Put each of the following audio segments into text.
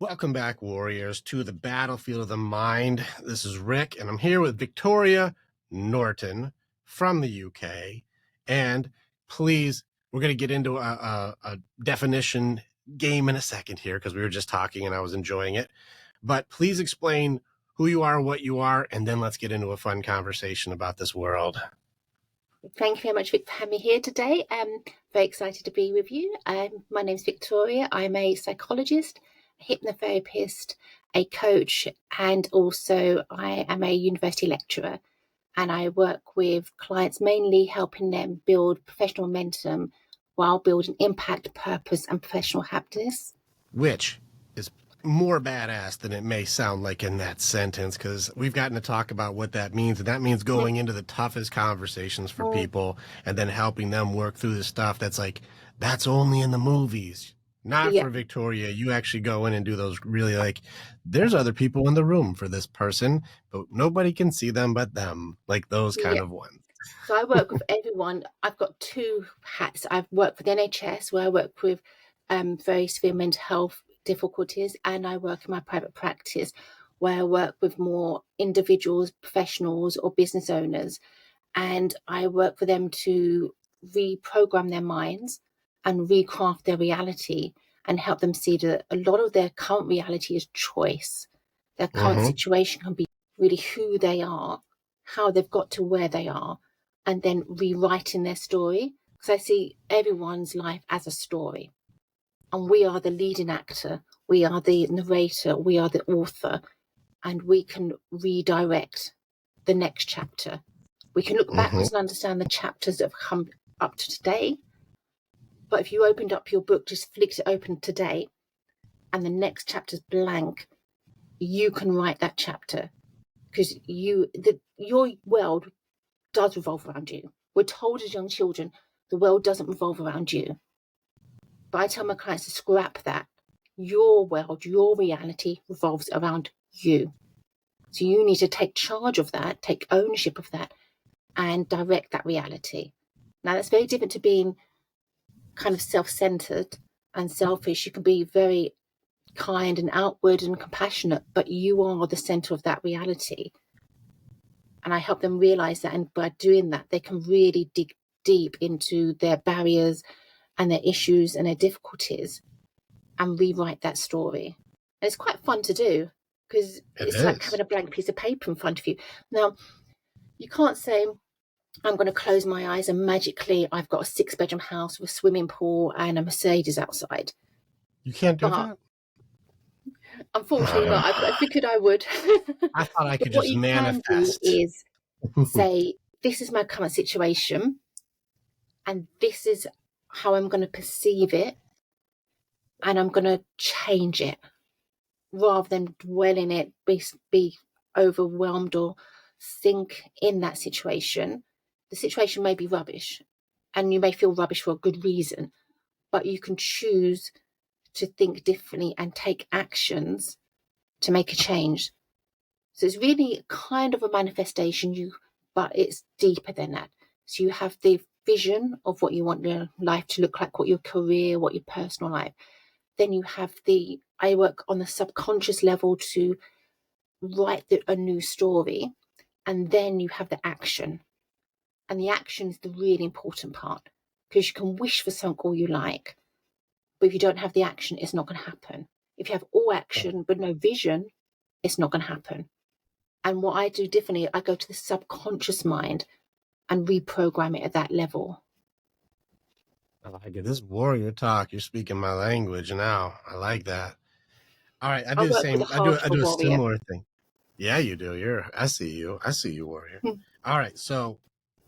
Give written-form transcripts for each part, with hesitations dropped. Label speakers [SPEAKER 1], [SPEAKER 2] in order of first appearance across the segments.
[SPEAKER 1] Welcome back, warriors, to the battlefield of the mind. This is Rick, and I'm here with Victoria Norton from the UK. And please, we're going to get into a definition game in a second here because we were just talking and I was enjoying it. But please explain who you are, what you are, and then let's get into a fun conversation about this world.
[SPEAKER 2] Thank you very much, Vic, for having me here today. I'm very excited to be with you. My name is Victoria. I'm a psychologist, a hypnotherapist, a coach, and also I am a university lecturer. And I work with clients mainly helping them build professional momentum while building impact, purpose, and professional happiness.
[SPEAKER 1] Which is more badass than it may sound like in that sentence, because we've gotten to talk about what that means, and that means going into the toughest conversations for people and then helping them work through the stuff that's only in the movies. Not for Victoria. You actually go in and do those really there's other people in the room for this person, but nobody can see them but them, like those kind of ones.
[SPEAKER 2] So I work with everyone. I've got two hats. I've worked for the NHS, where I work with very severe mental health difficulties, and I work in my private practice where I work with more individuals, professionals, or business owners, and I work for them to reprogram their minds and recraft their reality and help them see that a lot of their current reality is choice. Their current situation can be really who they are, how they've got to where they are, and then rewriting their story. Because I see everyone's life as a story. And we are the leading actor, we are the narrator, we are the author, and we can redirect the next chapter. We can look backwards and understand the chapters that have come up to today. But if you opened up your book, just flicked it open today, and the next chapter's blank, you can write that chapter. Because your world does revolve around you. We're told as young children, the world doesn't revolve around you. But I tell my clients to scrap that. Your world, your reality revolves around you. So you need to take charge of that, take ownership of that, and direct that reality. Now, that's very different to being kind of self-centered and selfish. You can be very kind and outward and compassionate, but you are the center of that reality. And I help them realize that. And by doing that, they can really dig deep into their barriers and their issues and their difficulties and rewrite that story. And it's quite fun to do because it's like having a blank piece of paper in front of you. Now, you can't say, I'm going to close my eyes and magically I've got a 6-bedroom house with a swimming pool and a Mercedes outside.
[SPEAKER 1] You can't do that?
[SPEAKER 2] Unfortunately not. I figured I would.
[SPEAKER 1] I thought I could just manifest.
[SPEAKER 2] What you can do is say, this is my current situation and this is how I'm going to perceive it, and I'm going to change it rather than dwell in it, be overwhelmed or sink in that situation. The situation may be rubbish and you may feel rubbish for a good reason, but you can choose to think differently and take actions to make a change. So it's really kind of a manifestation, but it's deeper than that. So you have the vision of what you want your life to look like, what your career, what your personal life. Then you have I work on the subconscious level to write a new story. And then you have the action. And the action is the really important part, because you can wish for something all you like, but if you don't have the action, it's not going to happen. If you have all action but no vision, it's not going to happen. And what I do differently, I go to the subconscious mind and reprogram it at that level.
[SPEAKER 1] I like it. This warrior talk, you're speaking my language now. I like that. All right, I do the same. I do a similar thing. Yeah, you do. I see you, warrior. All right, so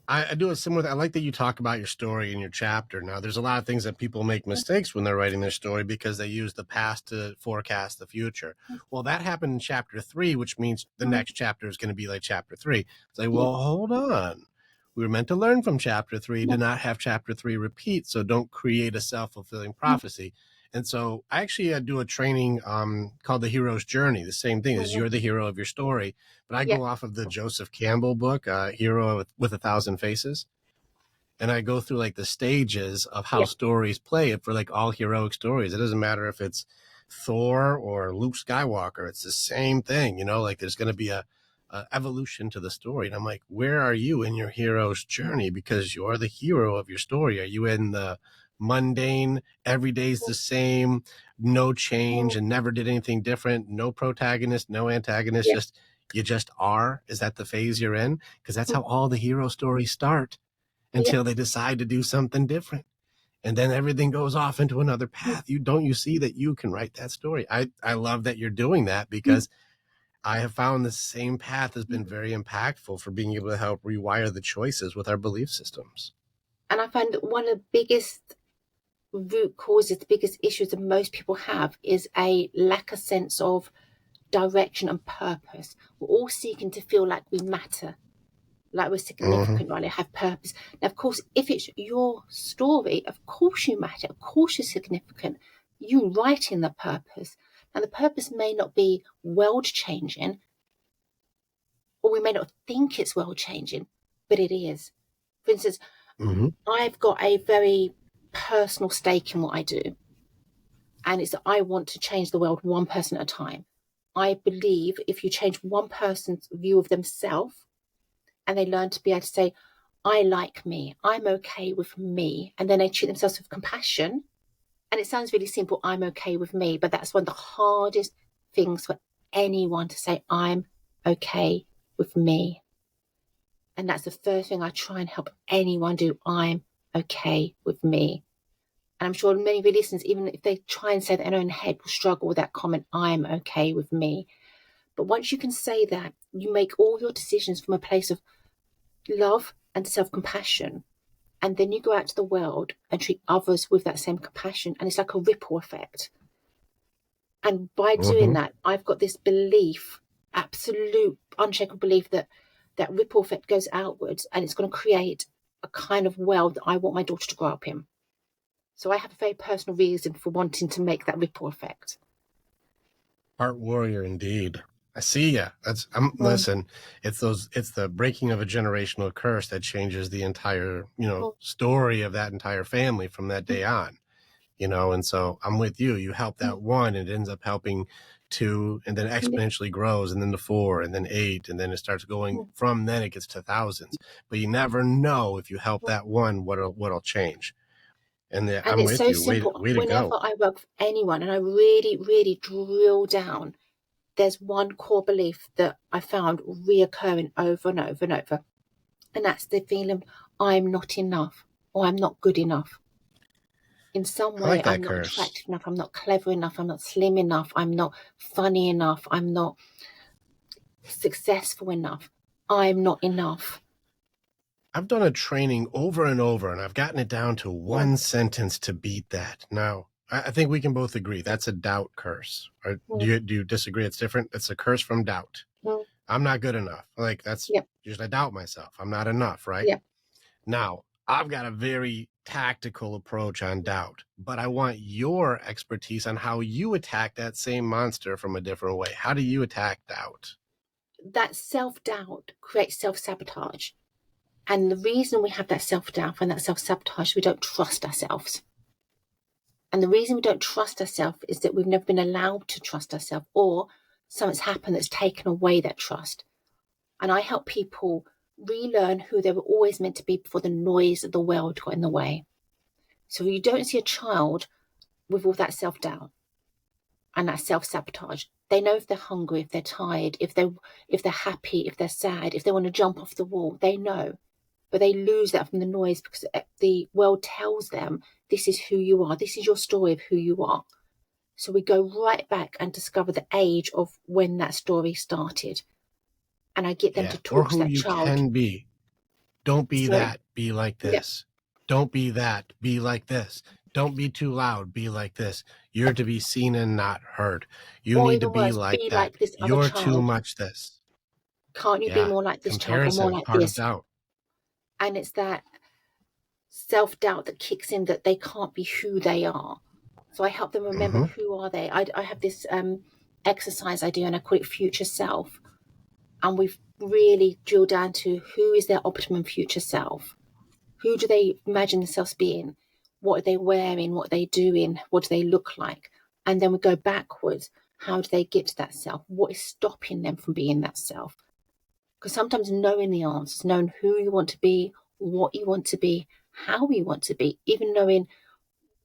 [SPEAKER 1] I do a similar thing. I like that you talk about your story in your chapter. Now, there's a lot of things that people make mistakes when they're writing their story because they use the past to forecast the future. Well, that happened in chapter 3, which means the next chapter is going to be like chapter 3. It's like, well, hold on. We were meant to learn from chapter 3 to not have chapter 3 repeat. So don't create a self-fulfilling prophecy. And so I actually do a training called The Hero's Journey. The same thing is you're the hero of your story. But I go off of the Joseph Campbell book, Hero with 1,000 Faces. And I go through like the stages of how stories play for like all heroic stories. It doesn't matter if it's Thor or Luke Skywalker. It's the same thing, you know, like there's going to be a evolution to the story. And I'm like, where are you in your hero's journey? Because you're the hero of your story. Are you in the mundane, every day's the same, no change and never did anything different, no protagonist, no antagonist, just you just are? Is that the phase you're in? Because that's how all the hero stories start until they decide to do something different. And then everything goes off into another path. You see that you can write that story. I love that you're doing that, because I have found the same path has been very impactful for being able to help rewire the choices with our belief systems.
[SPEAKER 2] And I find that one of the biggest root causes, the biggest issues that most people have, is a lack of sense of direction and purpose. We're all seeking to feel like we matter, like we're significant, right? Have purpose. Now, of course, if it's your story, of course you matter, of course you're significant. You write in the purpose. And the purpose may not be world changing, or we may not think it's world changing, but it is. For instance, I've got a very personal stake in what I do. And it's that I want to change the world one person at a time. I believe if you change one person's view of themselves, and they learn to be able to say, I like me, I'm okay with me, and then they treat themselves with compassion. And it sounds really simple, I'm okay with me, but that's one of the hardest things for anyone to say, I'm okay with me. And that's the first thing I try and help anyone do, I'm okay with me. And I'm sure many of your listeners, even if they try and say that in their own head, will struggle with that comment, I'm okay with me. But once you can say that, you make all your decisions from a place of love and self-compassion. And then you go out to the world and treat others with that same compassion. And it's like a ripple effect. And by doing that, I've got this belief, absolute, unshakable belief, that that ripple effect goes outwards, and it's going to create a kind of world that I want my daughter to grow up in. So I have a very personal reason for wanting to make that ripple effect.
[SPEAKER 1] Heart warrior, indeed. I see ya. Listen, it's the breaking of a generational curse that changes the entire, story of that entire family from that day on, and so I'm with you. You help that one, and it ends up helping two, and then exponentially grows, and then to 4, and then 8, and then it starts going from then it gets to thousands. But you never know if you help that one, what'll change. And I'm with you.
[SPEAKER 2] Simple.
[SPEAKER 1] Way to
[SPEAKER 2] Whenever
[SPEAKER 1] go.
[SPEAKER 2] I work with anyone and I really, really drill down, there's one core belief that I found reoccurring over and over and over. And that's the feeling I'm not enough, or I'm not good enough. In some way, I'm not attractive enough, I'm not clever enough, I'm not slim enough, I'm not funny enough, I'm not successful enough, I'm not enough.
[SPEAKER 1] I've done a training over and over, and I've gotten it down to one sentence to beat that. Now, I think we can both agree that's a doubt curse. Or do you disagree? It's different. It's a curse from doubt. I'm not good enough. Like that's just, I doubt myself. I'm not enough, right? Now, I've got a very tactical approach on doubt, but I want your expertise on how you attack that same monster from a different way. How do you attack doubt?
[SPEAKER 2] That self-doubt creates self-sabotage. And the reason we have that self-doubt and that self-sabotage, we don't trust ourselves. And the reason we don't trust ourselves is that we've never been allowed to trust ourselves, or something's happened that's taken away that trust. And I help people relearn who they were always meant to be before the noise of the world got in the way. So you don't see a child with all that self-doubt and that self-sabotage. They know if they're hungry, if they're tired, if they're happy, if they're sad, if they want to jump off the wall, they know. But they lose that from the noise because the world tells them this is who you are. This is your story of who you are. So we go right back and discover the age of when that story started. And I get them to talk to that child.
[SPEAKER 1] Or who you can be. Don't be that. Be like this. Don't be that. Be like this. Don't be too loud. Be like this. You're to be seen and not heard. You need to be like that.
[SPEAKER 2] Like this
[SPEAKER 1] You're
[SPEAKER 2] other child.
[SPEAKER 1] Too much this.
[SPEAKER 2] Can't you be more like this child or more like
[SPEAKER 1] part
[SPEAKER 2] this?
[SPEAKER 1] Of doubt.
[SPEAKER 2] And it's that self-doubt that kicks in, that they can't be who they are. So I help them remember who are they. I have this exercise I do, and I call it future self. And we've really drilled down to who is their optimum future self. Who do they imagine themselves being? What are they wearing? What are they doing? What do they look like? And then we go backwards. How do they get to that self? What is stopping them from being that self? Because sometimes knowing the answers, knowing who you want to be, what you want to be, how you want to be, even knowing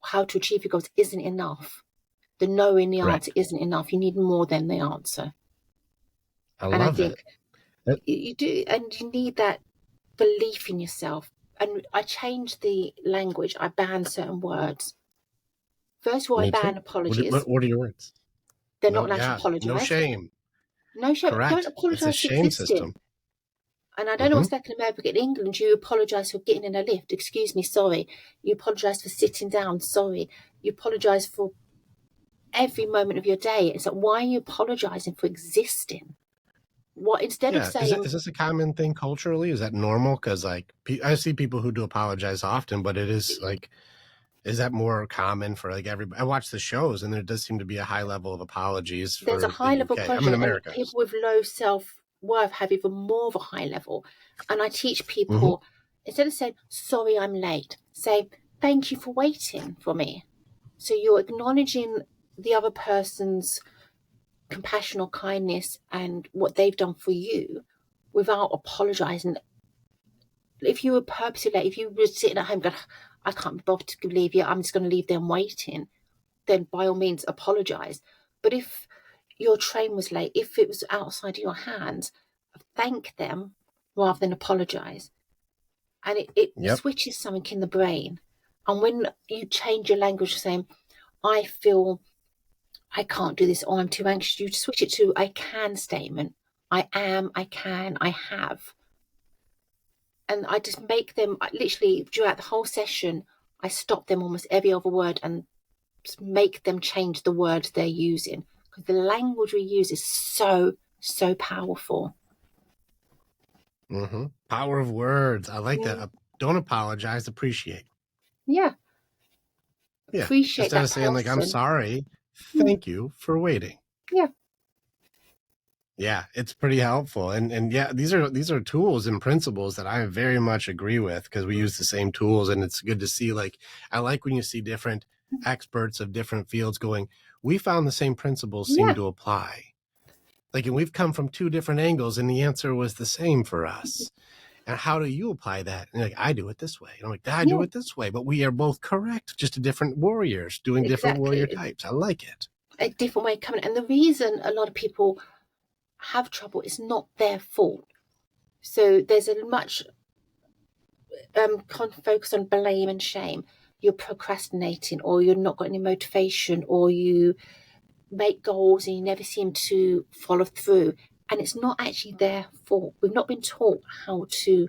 [SPEAKER 2] how to achieve your goals isn't enough. The knowing the answer
[SPEAKER 1] Correct.
[SPEAKER 2] isn't enough. You need more than the answer.
[SPEAKER 1] I
[SPEAKER 2] And I
[SPEAKER 1] love it.
[SPEAKER 2] think you do, and you need that belief in yourself. And I changed the language. I banned certain words. First of all, I
[SPEAKER 1] Me
[SPEAKER 2] ban
[SPEAKER 1] too.
[SPEAKER 2] apologies.
[SPEAKER 1] What are your words?
[SPEAKER 2] They're not
[SPEAKER 1] No,
[SPEAKER 2] allowed to
[SPEAKER 1] yeah, no
[SPEAKER 2] apologize.
[SPEAKER 1] shame.
[SPEAKER 2] No shame. Don't
[SPEAKER 1] Correct. It's a
[SPEAKER 2] apologize for
[SPEAKER 1] shame
[SPEAKER 2] existing.
[SPEAKER 1] system.
[SPEAKER 2] And I don't know
[SPEAKER 1] Mm-hmm.
[SPEAKER 2] what's like in America. In England, you apologise for getting in a lift. Excuse me, sorry. You apologise for sitting down. Sorry. You apologise for every moment of your day. It's like, why are you apologising for existing? What, instead of
[SPEAKER 1] Yeah. Is
[SPEAKER 2] saying,
[SPEAKER 1] this a common thing culturally? Is that normal? Because like I see people who do apologize often, but it is like, is that more common for like everybody? I watch the shows, and there does seem to be a high level of apologies
[SPEAKER 2] there's a
[SPEAKER 1] for the
[SPEAKER 2] high level
[SPEAKER 1] UK. I'm in
[SPEAKER 2] apology, and
[SPEAKER 1] America.
[SPEAKER 2] people with low self-worth have even more of a high level. And I teach
[SPEAKER 1] Mm-hmm.
[SPEAKER 2] people, instead of saying, sorry, I'm late, say, thank you for waiting for me. So you're acknowledging the other person's compassion or kindness and what they've done for you without apologizing. If you were purposely late, if you were sitting at home going, I can't be bothered to leave you, I'm just going to leave them waiting, then by all means apologize. But if your train was late, if it was outside of your hands, thank them rather than apologize. And it
[SPEAKER 1] Yep.
[SPEAKER 2] switches something in the brain. And when you change your language, saying, I feel I can't do this, or I'm too anxious, you switch it to I can statement. I am, I can, I have. And I just make them, literally throughout the whole session, I stop them almost every other word and make them change the words they're using. Because the language we use is so, so powerful.
[SPEAKER 1] Mm-hmm. Power of words. I like that.
[SPEAKER 2] Mm.
[SPEAKER 1] Don't apologize. Appreciate.
[SPEAKER 2] Yeah.
[SPEAKER 1] Yeah.
[SPEAKER 2] Appreciate
[SPEAKER 1] Instead
[SPEAKER 2] that
[SPEAKER 1] of saying like, I'm
[SPEAKER 2] person.
[SPEAKER 1] sorry,
[SPEAKER 2] Mm.
[SPEAKER 1] thank you for waiting.
[SPEAKER 2] Yeah.
[SPEAKER 1] Yeah, it's pretty helpful. And yeah, these are tools and principles that I very much agree with, because we use the same tools, and it's good to see, like, I like when you see different experts of different fields going, we found the same principles seem
[SPEAKER 2] Yeah.
[SPEAKER 1] to apply. Like, and we've come from two different angles and the answer was the same for us. And how do you apply that? And like, I do it this way. And I'm like, I do
[SPEAKER 2] Yeah.
[SPEAKER 1] it this way, but we are both correct, just different warriors doing different warrior
[SPEAKER 2] Exactly.
[SPEAKER 1] types. I like it.
[SPEAKER 2] A different way of coming. And the reason a lot of people have trouble is not their fault. So there's a much focus on blame and shame. You're procrastinating, or you're not got any motivation, or you make goals and you never seem to follow through. And it's not actually their fault. We've not been taught how to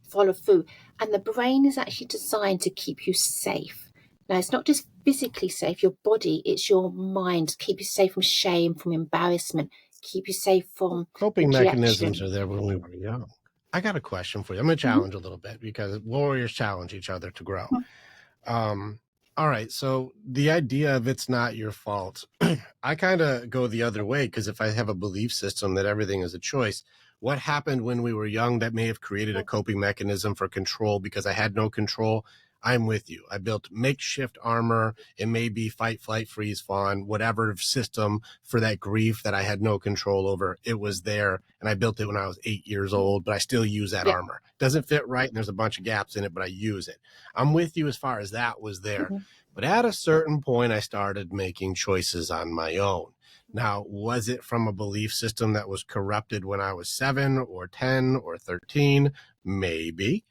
[SPEAKER 2] follow through. And the brain is actually designed to keep you safe. Now, it's not just physically safe, your body, it's your mind, keep you safe from shame, from embarrassment, keep you safe from
[SPEAKER 1] Coping mechanisms
[SPEAKER 2] rejection.
[SPEAKER 1] are there when we were young. I got a question for you. I'm going to
[SPEAKER 2] Mm-hmm.
[SPEAKER 1] challenge a little bit, because warriors challenge each other to grow. All right. So the idea of it's not your fault, I kind of go the other way, because if I have a belief system that everything is a choice, what happened when we were young that may have created a coping mechanism for control because I had no control? I'm with you. I built makeshift armor. It may be fight, flight, freeze, fawn, whatever system for that grief that I had no control over. It was there, and I built it when I was 8 years old, but I still use that
[SPEAKER 2] Yeah.
[SPEAKER 1] armor. Doesn't fit right, and there's a bunch of gaps in it, but I use it. I'm with you as far as that was there.
[SPEAKER 2] Mm-hmm.
[SPEAKER 1] But at a certain point, I started making choices on my own. Now, was it from a belief system that was corrupted when I was 7 or 10 or 13? Maybe.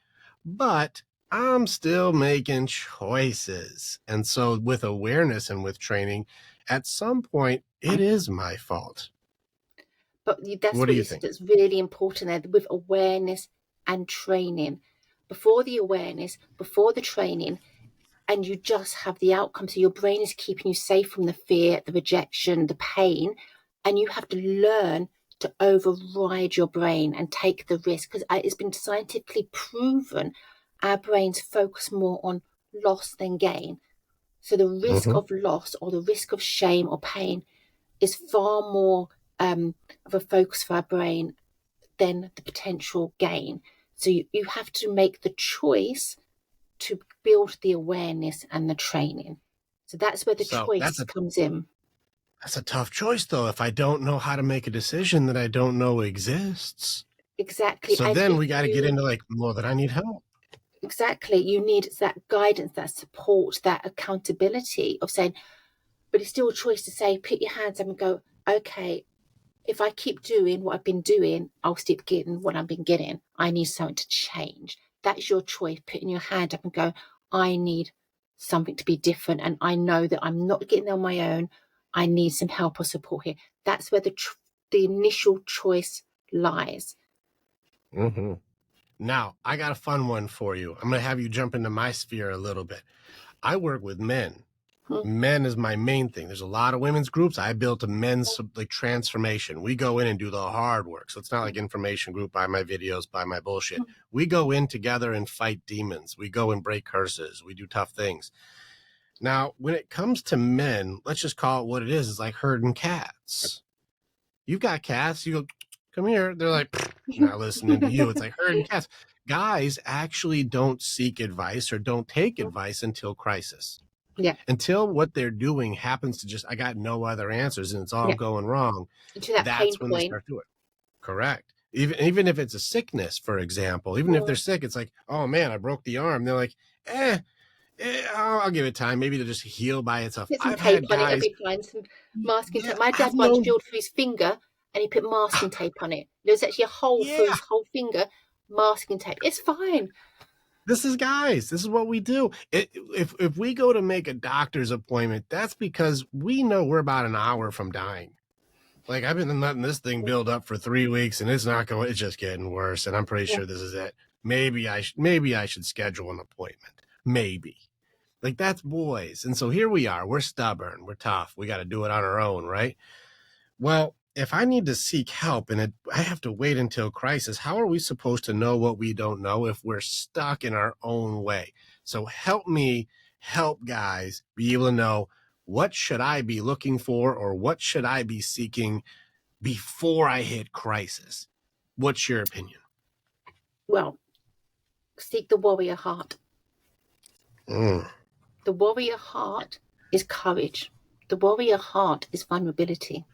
[SPEAKER 1] But I'm still making choices. And so with awareness and with training, at some point, it is my fault.
[SPEAKER 2] But that's
[SPEAKER 1] What do
[SPEAKER 2] what
[SPEAKER 1] you
[SPEAKER 2] you said,
[SPEAKER 1] think?
[SPEAKER 2] that's really important there, with awareness and training. Before the awareness, before the training, and you just have the outcome. So your brain is keeping you safe from the fear, the rejection, the pain, and you have to learn to override your brain and take the risk, because it's been scientifically proven our brains focus more on loss than gain. So the risk
[SPEAKER 1] Mm-hmm.
[SPEAKER 2] of loss, or the risk of shame or pain, is far more of a focus for our brain than the potential gain. So you have to make the choice to build the awareness and the training. So that's where the
[SPEAKER 1] So
[SPEAKER 2] choice comes in.
[SPEAKER 1] That's a tough choice, though, if I don't know how to make a decision that I don't know exists.
[SPEAKER 2] Exactly.
[SPEAKER 1] So
[SPEAKER 2] And
[SPEAKER 1] then
[SPEAKER 2] if
[SPEAKER 1] we gotta get
[SPEAKER 2] you,
[SPEAKER 1] into, like, well, that I need help.
[SPEAKER 2] exactly, you need that guidance, that support, that accountability of saying, but it's still a choice to say, put your hands up and go, okay, if I keep doing what I've been doing, I'll keep getting what I've been getting. I need something to change. That's your choice, putting your hand up and go, I need something to be different. And I know that I'm not getting there on my own. I need some help or support here. That's where the initial choice lies.
[SPEAKER 1] Mhm. Now, I got a fun one for you. I'm gonna have you jump into my sphere a little bit. I work with men. Men is my main thing. There's a lot of women's groups. I built a men's like transformation. We go in and do the hard work. So it's not like information group, buy my videos, buy my bullshit. We go in together and fight demons. We go and break curses. We do tough things. Now, when it comes to men, let's just call it what it is. It's like herding cats. You've got cats. You go, come here. They're like, not listening to you. It's like herding cats. Guys actually don't seek advice or don't take advice until crisis.
[SPEAKER 2] Yeah.
[SPEAKER 1] Until what they're doing happens to just, I got no other answers and it's all going wrong.
[SPEAKER 2] To that
[SPEAKER 1] That's
[SPEAKER 2] pain
[SPEAKER 1] when they
[SPEAKER 2] point.
[SPEAKER 1] start doing it. Correct. Even if it's a sickness, for example, even if they're sick, it's like, oh man, I broke the arm. They're like, I'll give it time. Maybe to just heal by itself.
[SPEAKER 2] Put some
[SPEAKER 1] I've
[SPEAKER 2] tape
[SPEAKER 1] had
[SPEAKER 2] on it, it'll
[SPEAKER 1] guys.
[SPEAKER 2] be fine. Some masking tape. My dad
[SPEAKER 1] I've
[SPEAKER 2] once
[SPEAKER 1] known.
[SPEAKER 2] drilled through his finger and he put masking tape on it. There was actually a hole through his whole finger, masking tape. It's fine.
[SPEAKER 1] This is what we do. If we go to make a doctor's appointment, that's because we know we're about an hour from dying. Like, I've been letting this thing build up for 3 weeks and it's just getting worse. And I'm pretty sure this is it. Maybe I should schedule an appointment. Maybe. Like, that's boys. And so here we are. We're stubborn. We're tough. We got to do it on our own, right? Well, if I need to seek help and I have to wait until crisis, how are we supposed to know what we don't know if we're stuck in our own way? So help me help guys be able to know, what should I be looking for or what should I be seeking before I hit crisis? What's your opinion?
[SPEAKER 2] Well, seek the warrior heart. The warrior heart is courage. The warrior heart is vulnerability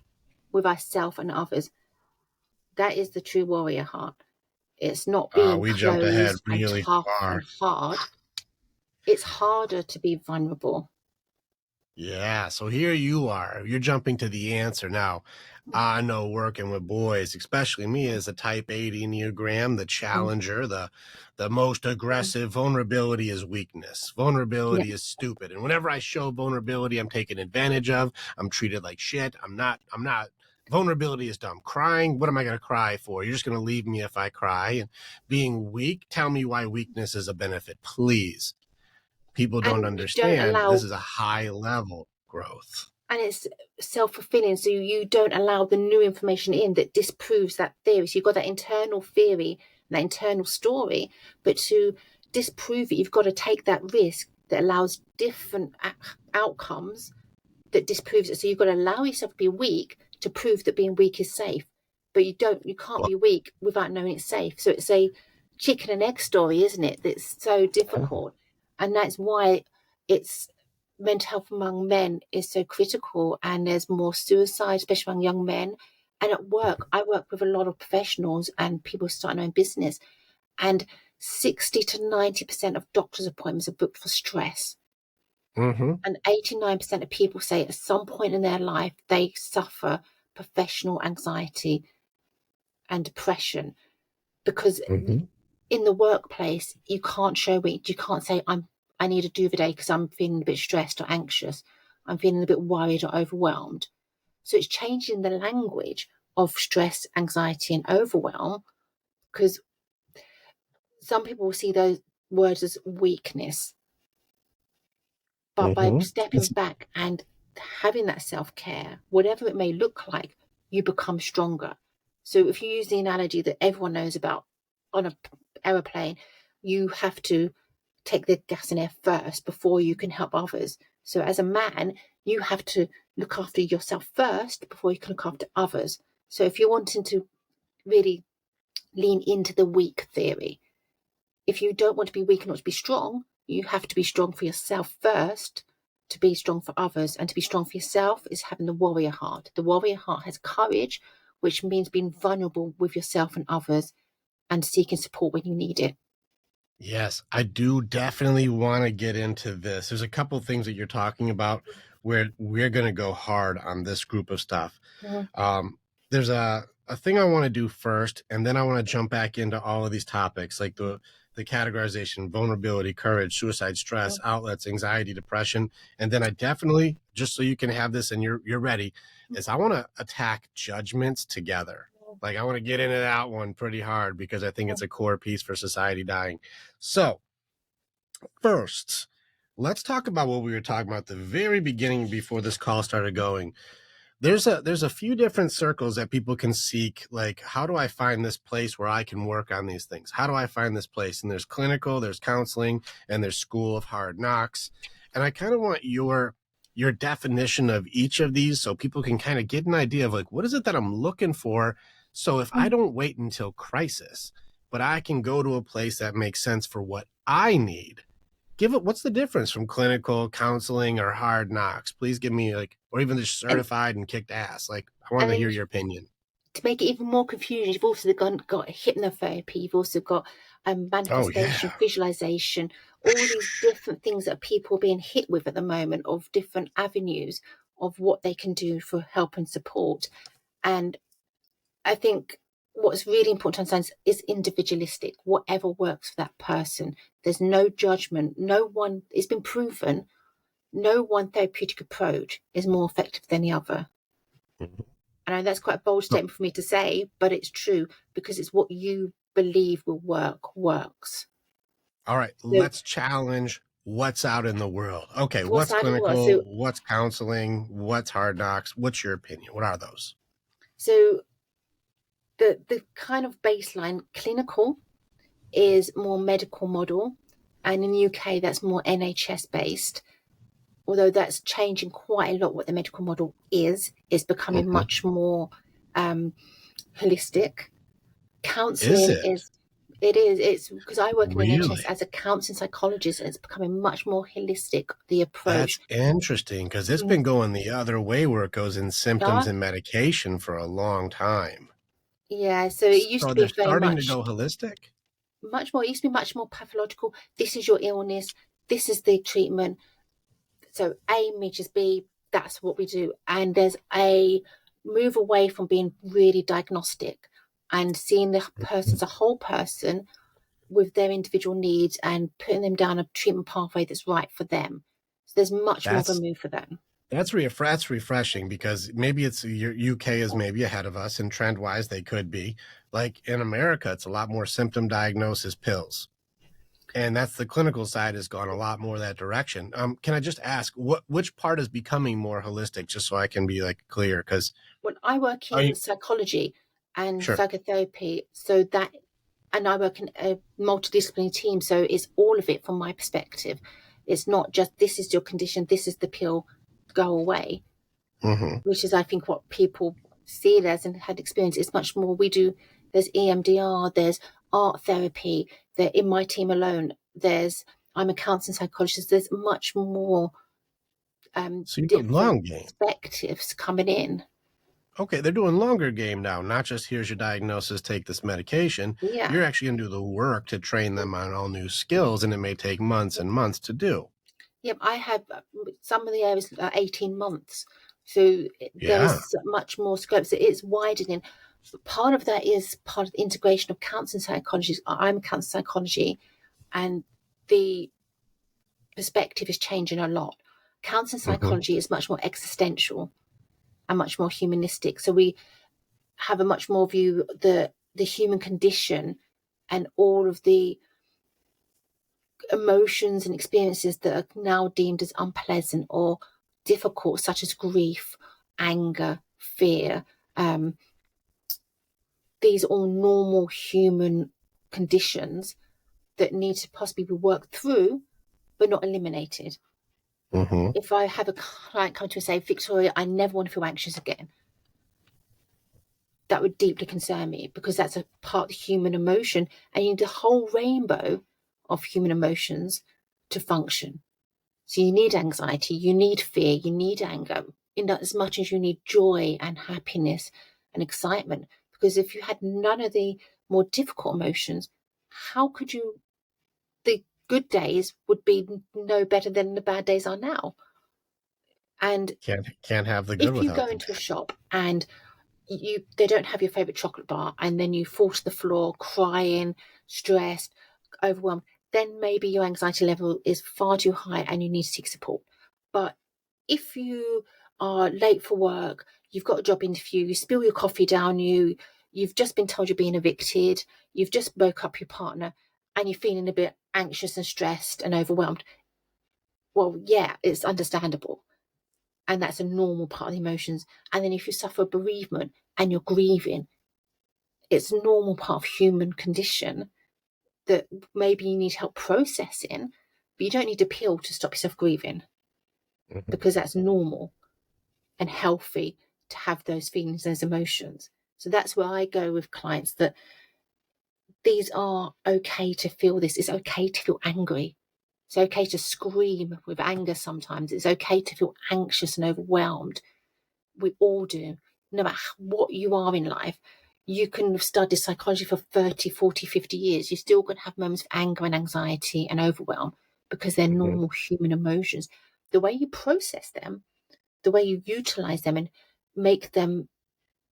[SPEAKER 2] with ourselves and others. That is the true warrior heart. It's not being
[SPEAKER 1] We jumped ahead
[SPEAKER 2] closed and
[SPEAKER 1] really
[SPEAKER 2] tough
[SPEAKER 1] far.
[SPEAKER 2] and hard. It's harder to be vulnerable.
[SPEAKER 1] Yeah, so here you are. You're jumping to the answer now. I know working with boys, especially me as a type 8 Enneagram, the challenger, the most aggressive, vulnerability is weakness. Vulnerability is stupid. And whenever I show vulnerability, I'm taken advantage of. I'm treated like shit. I'm not. Vulnerability is dumb. Crying, what am I going to cry for? You're just going to leave me if I cry. And being weak, tell me why weakness is a benefit, please. People don't understand this is a high level growth.
[SPEAKER 2] And it's self-fulfilling. So you don't allow the new information in that disproves that theory. So you've got that internal theory, that internal story, but to disprove it, you've got to take that risk that allows different outcomes that disproves it. So you've got to allow yourself to be weak to prove that being weak is safe. But you can't be weak without knowing it's safe. So it's a chicken and egg story, isn't it? That's so difficult. And that's why mental health among men is so critical, and there's more suicide, especially among young men. And at work, I work with a lot of professionals and people starting their own business, and 60 to 90% of doctor's appointments are booked for stress. And 89% of people say at some point in their life they suffer professional anxiety and depression, because in the workplace you can't show it. You can't say I need a do day because I'm feeling a bit stressed or anxious. I'm feeling a bit worried or overwhelmed. So it's changing the language of stress, anxiety, and overwhelm, because some people will see those words as weakness. But by stepping back and having that self-care, whatever it may look like, you become stronger. So if you use the analogy that everyone knows about on an aeroplane, you have to take the gas and air first before you can help others. So as a man, you have to look after yourself first before you can look after others. So if you're wanting to really lean into the weak theory, if you don't want to be weak and not to be strong, you have to be strong for yourself first to be strong for others, and to be strong for yourself is having the warrior heart. The warrior heart has courage, which means being vulnerable with yourself and others and seeking support when you need it.
[SPEAKER 1] Yes, I do definitely want to get into this. There's a couple of things that you're talking about where we're going to go hard on this group of stuff. There's a thing I want to do first, and then I want to jump back into all of these topics, like the categorization, vulnerability, courage, suicide, stress, outlets, anxiety, depression. And then I definitely, just so you can have this and you're ready, is I want to attack judgments together. Like, I want to get into that one pretty hard because I think it's a core piece for society dying. So first, let's talk about what we were talking about at the very beginning before this call started going. There's a few different circles that people can seek, like, how do I find this place where I can work on these things? How do I find this place? And there's clinical, there's counseling, and there's school of hard knocks. And I kind of want your definition of each of these so people can kind of get an idea of, like, what is it that I'm looking for? So if I don't wait until crisis, but I can go to a place that makes sense for what I need. What's the difference from clinical, counseling, or hard knocks? Please give me, like, or even just certified and kicked ass. Like, I want to hear your opinion.
[SPEAKER 2] To make it even more confusing, you've also got hypnotherapy, you've also got manifestation, visualization, all these different things that people are being hit with at the moment, of different avenues of what they can do for help and support. And I think what's really important to understand is individualistic, whatever works for that person. There's no judgment. No one, it's been proven, no one therapeutic approach is more effective than the other. I know that's quite a bold statement for me to say, but it's true, because it's what you believe will works.
[SPEAKER 1] All right, so let's challenge what's out in the world. Okay, what's clinical, what's counseling, what's hard knocks? What's your opinion? What are those?
[SPEAKER 2] So the kind of baseline clinical is more medical model, and in the UK that's more NHS based, although that's changing quite a lot. What the medical model is becoming much more holistic. Counseling it's because I work in the NHS as a counseling psychologist, and it's becoming much more holistic, the approach.
[SPEAKER 1] That's interesting, because it's been going the other way, where it goes in symptoms and medication for a long time.
[SPEAKER 2] Yeah, so it used to be
[SPEAKER 1] starting to go holistic?
[SPEAKER 2] Much more. It used to be much more pathological. This is your illness. This is the treatment. So A meets B, that's what we do. And there's a move away from being really diagnostic and seeing the person as a whole person with their individual needs and putting them down a treatment pathway that's right for them. So there's much more of a move for them.
[SPEAKER 1] That's refreshing, because maybe it's your UK is maybe ahead of us, and trend wise they could be. Like in America, it's a lot more symptom diagnosis pills. And that's the clinical side has gone a lot more that direction. Can I just ask which part is becoming more holistic, just so I can be like clear? Because
[SPEAKER 2] when I work in psychology and psychotherapy, so that, and I work in a multidisciplinary team, so it's all of it from my perspective. It's not just this is your condition, this is the pill, go away, which is I think what people see it as and had experience. It's much more. We do. There's EMDR, there's art therapy. There in my team alone. I'm a counseling psychologist. There's much more
[SPEAKER 1] so different long game
[SPEAKER 2] perspectives coming in.
[SPEAKER 1] Okay, they're doing longer game now. Not just here's your diagnosis, take this medication.
[SPEAKER 2] Yeah.
[SPEAKER 1] You're actually going to do the work to train them on all new skills, and it may take months and months to do.
[SPEAKER 2] Yep, I have some of the areas 18 months. So there's much more scope. So it's widening. Part of that is part of the integration of counseling psychology. I'm a counseling psychology, and the perspective is changing a lot. Counseling psychology is much more existential and much more humanistic. So we have a much more view the human condition and all of the emotions and experiences that are now deemed as unpleasant or difficult, such as grief, anger, fear. These are all normal human conditions that need to possibly be worked through, but not eliminated. If I have a client come to me and say, Victoria, I never want to feel anxious again, that would deeply concern me, because that's a part of the human emotion, and you need a whole rainbow of human emotions to function. So you need anxiety, you need fear, you need anger, in as much as you need joy and happiness and excitement. Because if you had none of the more difficult emotions, how could you? The good days would be no better than the bad days are now. And
[SPEAKER 1] Can't have the good
[SPEAKER 2] if you
[SPEAKER 1] without
[SPEAKER 2] go
[SPEAKER 1] the
[SPEAKER 2] into a
[SPEAKER 1] bad.
[SPEAKER 2] shop and they don't have your favorite chocolate bar, and then you fall to the floor crying, stressed, overwhelmed, then maybe your anxiety level is far too high and you need to seek support. But if you are late for work, you've got a job interview, you spill your coffee down, you've just been told you're being evicted, you've just broke up your partner, and you're feeling a bit anxious and stressed and overwhelmed, well, yeah, it's understandable. And that's a normal part of the emotions. And then if you suffer bereavement and you're grieving, it's a normal part of human condition that maybe you need help processing, but you don't need a pill to stop yourself grieving,
[SPEAKER 1] Mhm.
[SPEAKER 2] because that's normal and healthy to have those feelings, those emotions. So that's where I go with clients, that these are okay to feel this. It's okay to feel angry. It's okay to scream with anger sometimes. It's okay to feel anxious and overwhelmed. We all do. No matter what you are in life, you can have studied psychology for 30, 40, 50 years. You're still going to have moments of anger and anxiety and overwhelm, because they're
[SPEAKER 1] Mhm.
[SPEAKER 2] normal human emotions. The way you process them, the way you utilize them and make them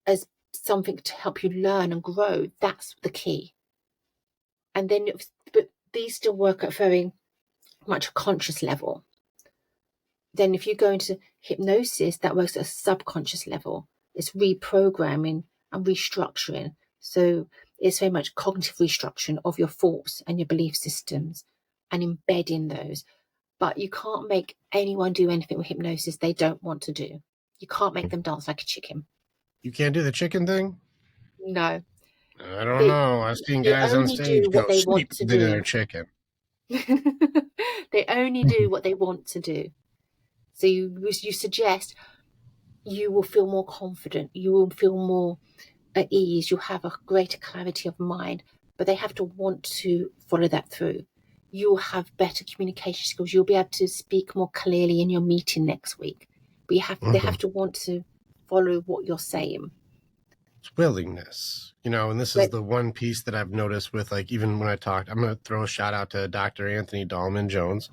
[SPEAKER 2] as something to help you learn and grow, that's the key. And then, but these still work at very much a conscious level. Then if you go into hypnosis, that works at a subconscious level. It's reprogramming and restructuring. So it's very much cognitive restructuring of your thoughts and your belief systems and embedding those. But you can't make anyone do anything with hypnosis they don't want to do. You can't make them dance like a chicken.
[SPEAKER 1] You can't do the chicken thing?
[SPEAKER 2] No.
[SPEAKER 1] I don't
[SPEAKER 2] They
[SPEAKER 1] know. I've seen
[SPEAKER 2] they
[SPEAKER 1] guys on
[SPEAKER 2] only
[SPEAKER 1] stage
[SPEAKER 2] do what
[SPEAKER 1] go
[SPEAKER 2] they want
[SPEAKER 1] sleep
[SPEAKER 2] to
[SPEAKER 1] to their
[SPEAKER 2] do.
[SPEAKER 1] chicken.
[SPEAKER 2] They only do what they want to do. So you suggest, you will feel more confident, you will feel more at ease, you'll have a greater clarity of mind, but they have to want to follow that through. You'll have better communication skills, you'll be able to speak more clearly in your meeting next week. But they
[SPEAKER 1] Mhm.
[SPEAKER 2] have to want to follow what you're saying.
[SPEAKER 1] It's willingness, and this is
[SPEAKER 2] But
[SPEAKER 1] the one piece that I've noticed with, like, even when I talked, I'm going to throw a shout out to Dr. Anthony Dahlman Jones.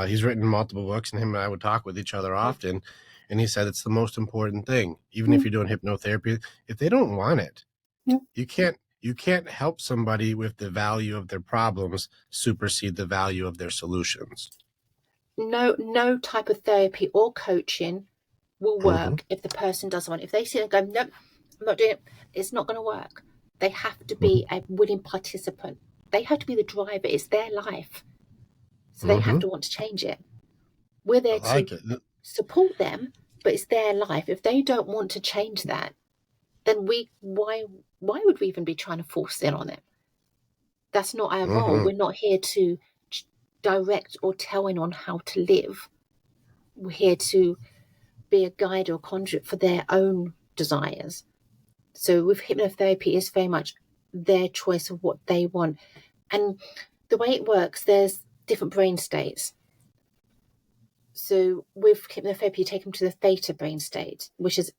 [SPEAKER 1] He's written multiple books, and him and I would talk with each other often. And he said it's the most important thing, even if you're doing hypnotherapy, if they don't want it, you can't help somebody with the value of their problems supersede the value of their solutions.
[SPEAKER 2] no type of therapy or coaching will
[SPEAKER 1] Mm-hmm.
[SPEAKER 2] work if the person doesn't want it. If they sit and go, nope, I'm not doing it, it's not going to work. They have to
[SPEAKER 1] Mm-hmm.
[SPEAKER 2] be a willing participant. They have to be the driver. It's their life. So they have
[SPEAKER 1] Mm-hmm.
[SPEAKER 2] to want to change it. We're
[SPEAKER 1] I
[SPEAKER 2] there to
[SPEAKER 1] like it.
[SPEAKER 2] support them, but it's their life. If they don't want to change that, then why would we even be trying to force it on them? That's not our role.
[SPEAKER 1] Mm-hmm.
[SPEAKER 2] We're not here to direct or tell anyone how to live. We're here to be a guide or conduit for their own desires. So with hypnotherapy, it's very much their choice of what they want. And the way it works, there's different brain states. So with hypnotherapy, you take them to the theta brain state, which is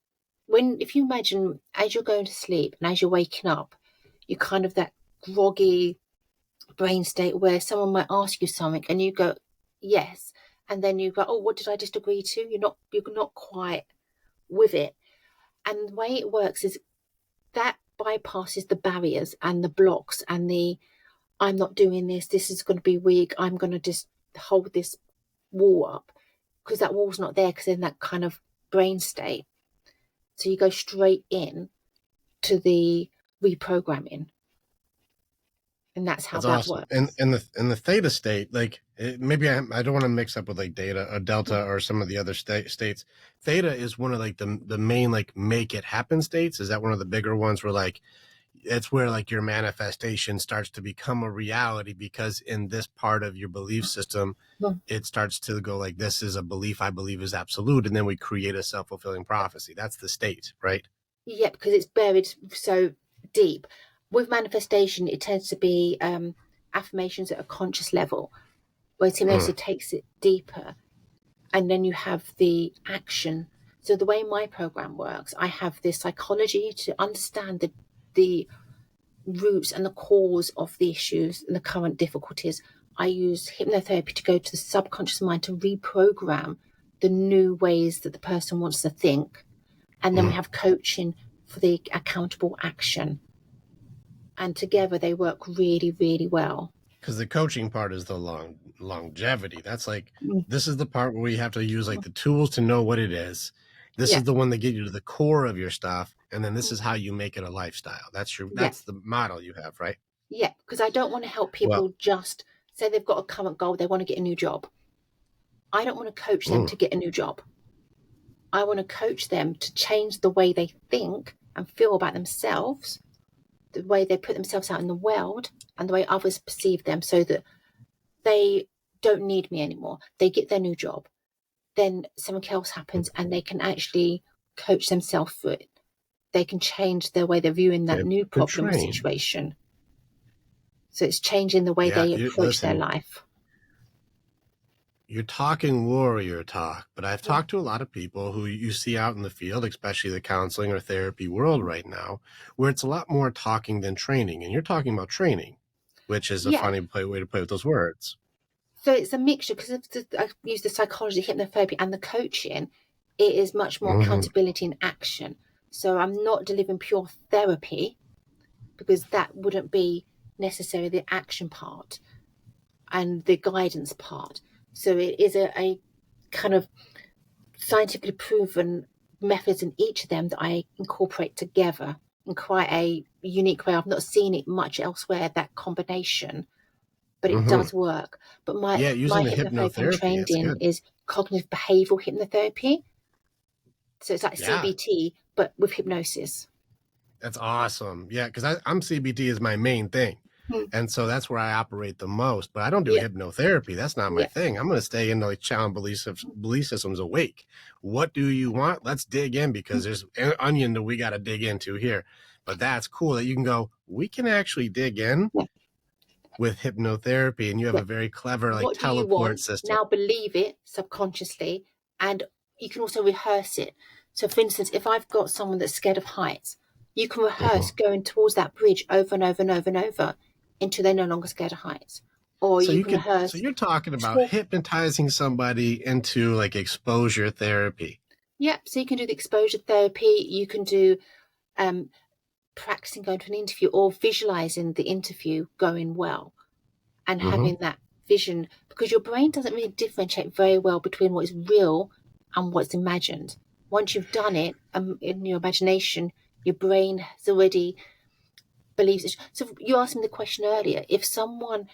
[SPEAKER 2] if you imagine as you're going to sleep and as you're waking up, you're kind of that groggy brain state where someone might ask you something and you go, yes. And then you go, oh, what did I just agree to? You're not quite with it. And the way it works is that bypasses the barriers and the blocks and the I'm not doing this, this is going to be weak, I'm going to just hold this wall up, because that wall's not there, because in that kind of brain state. So you go straight in to the reprogramming, and that's how
[SPEAKER 1] That's
[SPEAKER 2] that
[SPEAKER 1] awesome. And
[SPEAKER 2] works.
[SPEAKER 1] in the theta state, like, maybe I don't want to mix up with like data or delta or some of the other states. Theta is one of like the main, like, make it happen states. Is that one of the bigger ones where, like, it's where, like, your manifestation starts to become a reality, because in this part of your belief system,
[SPEAKER 2] Well,
[SPEAKER 1] it starts to go like, this is a belief I believe is absolute, and then we create a self-fulfilling prophecy. That's the state, right?
[SPEAKER 2] yeah, because it's buried so deep. With manifestation, it tends to be affirmations at a conscious level, whereas
[SPEAKER 1] Mm.
[SPEAKER 2] hypnosis takes it deeper. and then you have the action. So the way my program works, I have the psychology to understand the roots and the cause of the issues and the current difficulties. I use hypnotherapy to go to the subconscious mind to reprogram the new ways that the person wants to think. And then we have coaching for the accountable action. And together they work really, really well.
[SPEAKER 1] Because the coaching part is the longevity. That's like, this is the part where you have to use like the tools to know what it is. This is the one that get you to the core of your stuff. And then this is how you make it a lifestyle. That's the model you have, right?
[SPEAKER 2] Yeah, because I don't want to help people just say they've got a current goal, they want to get a new job. I don't want to coach them to get a new job. I want to coach them to change the way they think and feel about themselves, the way they put themselves out in the world, and the way others perceive them, so that they don't need me anymore. They get their new job. Then something else happens and they can actually coach themselves through it. They can change their way they're viewing that new problem or situation. So it's changing the way they approach their life.
[SPEAKER 1] You're talking warrior talk, but I've talked to a lot of people who you see out in the field, especially the counseling or therapy world right now, where it's a lot more talking than training. And you're talking about training, which is a funny way to play with those words.
[SPEAKER 2] So it's a mixture, because I use the psychology, hypnotherapy, and the coaching. It is much more accountability and action. So I'm not delivering pure therapy, because that wouldn't be necessarily the action part and the guidance part. So it is a kind of scientifically proven methods in each of them that I incorporate together in quite a unique way. I've not seen it much elsewhere, that combination, but it does work. But my hypnotherapy training is cognitive behavioral hypnotherapy. So it's like CBT, but with hypnosis.
[SPEAKER 1] That's awesome. Yeah, because I'm CBT is my main thing. And so that's where I operate the most. But I don't do hypnotherapy. That's not my thing. I'm going to stay in the challenge belief systems awake. What do you want? Let's dig in, because there's an onion that we got to dig into here. But that's cool that you can go, we can actually dig in with hypnotherapy, and you have a very clever teleport system.
[SPEAKER 2] Now believe it subconsciously, and you can also rehearse it. So for instance, if I've got someone that's scared of heights, you can rehearse going towards that bridge over and over and over and over until they're no longer scared of heights. Or so you can rehearse.
[SPEAKER 1] So you're talking about hypnotizing somebody into like exposure therapy.
[SPEAKER 2] Yeah, so you can do the exposure therapy. You can do practicing going to an interview, or visualizing the interview going well, and having that vision, because your brain doesn't really differentiate very well between what is real and what's imagined. Once you've done it in your imagination, your brain has already believes it. So you asked me the question earlier, if someone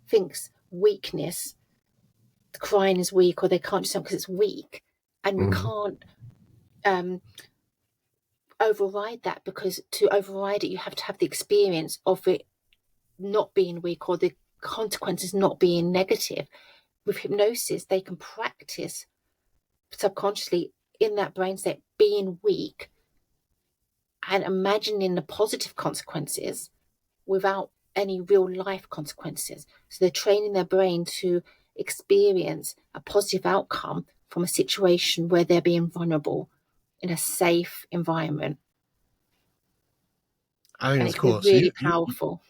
[SPEAKER 2] thinks weakness, crying is weak, or they can't do something because it's weak, and we can't override that, because to override it, you have to have the experience of it not being weak, or the consequences not being negative. With hypnosis, they can practice subconsciously in that brain state being weak and imagining the positive consequences without any real life consequences. So they're training their brain to experience a positive outcome from a situation where they're being vulnerable in a safe environment.
[SPEAKER 1] I think it's cool.
[SPEAKER 2] It's really powerful.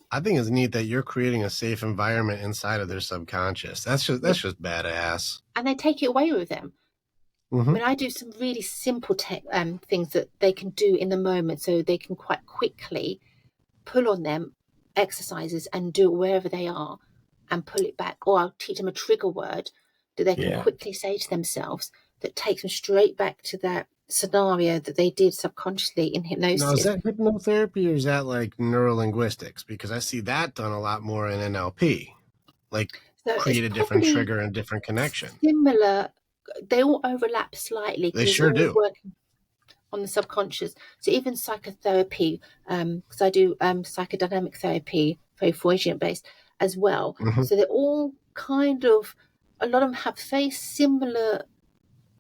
[SPEAKER 1] I think it's neat that you're creating a safe environment inside of their subconscious. That's just badass.
[SPEAKER 2] And they take it away with them. I mean, I do some really simple things that they can do in the moment, so they can quite quickly pull on them exercises and do it wherever they are and pull it back. Or I'll teach them a trigger word that they can quickly say to themselves that takes them straight back to that scenario that they did subconsciously in hypnosis.
[SPEAKER 1] Now, is that hypnotherapy, or is that like neurolinguistics? Because I see that done a lot more in NLP, like create a different trigger and different connection.
[SPEAKER 2] Similar. They all overlap slightly.
[SPEAKER 1] They sure do.
[SPEAKER 2] Working on the subconscious. So even psychotherapy, because I do psychodynamic therapy, very Freudian based as well. So they're all kind of, a lot of them have very similar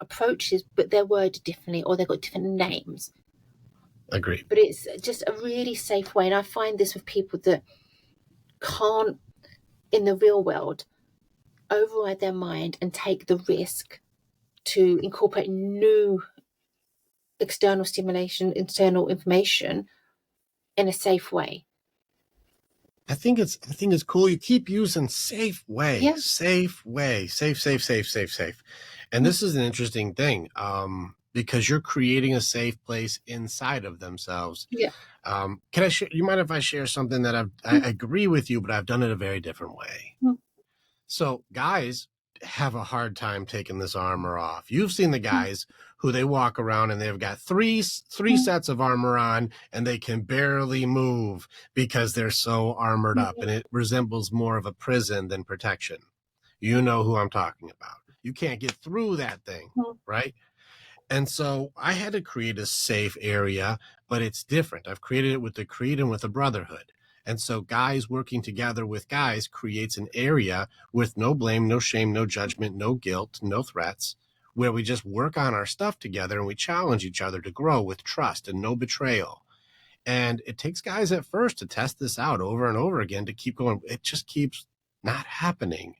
[SPEAKER 2] approaches, but they're worded differently, or they've got different names.
[SPEAKER 1] Agreed.
[SPEAKER 2] But it's just a really safe way. And I find this with people that can't, in the real world, override their mind and take the risk to incorporate new external stimulation, internal information in a safe way.
[SPEAKER 1] I think it's cool. You keep using safe way,
[SPEAKER 2] Yeah.
[SPEAKER 1] safe way, safe. And this is an interesting thing, because you're creating a safe place inside of themselves.
[SPEAKER 2] Yeah.
[SPEAKER 1] Can I share? You mind if I share something that I agree with you, but I've done it a very different way. So guys have a hard time taking this armor off. You've seen the guys who they walk around and they've got three sets of armor on and they can barely move because they're so armored up, and it resembles more of a prison than protection. You know who I'm talking about. You can't get through that thing, right? And so I had to create a safe area, but it's different. I've created it with the creed and with the brotherhood. And so guys working together with guys creates an area with no blame, no shame, no judgment, no guilt, no threats, where we just work on our stuff together and we challenge each other to grow with trust and no betrayal. And it takes guys at first to test this out over and over again to keep going. It just keeps not happening.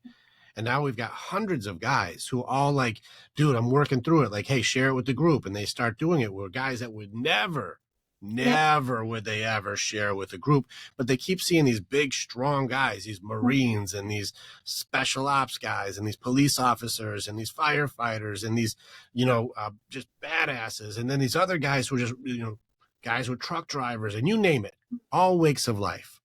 [SPEAKER 1] And now we've got hundreds of guys who all like, dude, I'm working through it. Like, hey, share it with the group. And they start doing it. We're guys that would never would they ever share with a group. But they keep seeing these big, strong guys, these Marines and these special ops guys and these police officers and these firefighters and these, just badasses. And then these other guys who are just, guys with truck drivers and you name it, all wakes of life.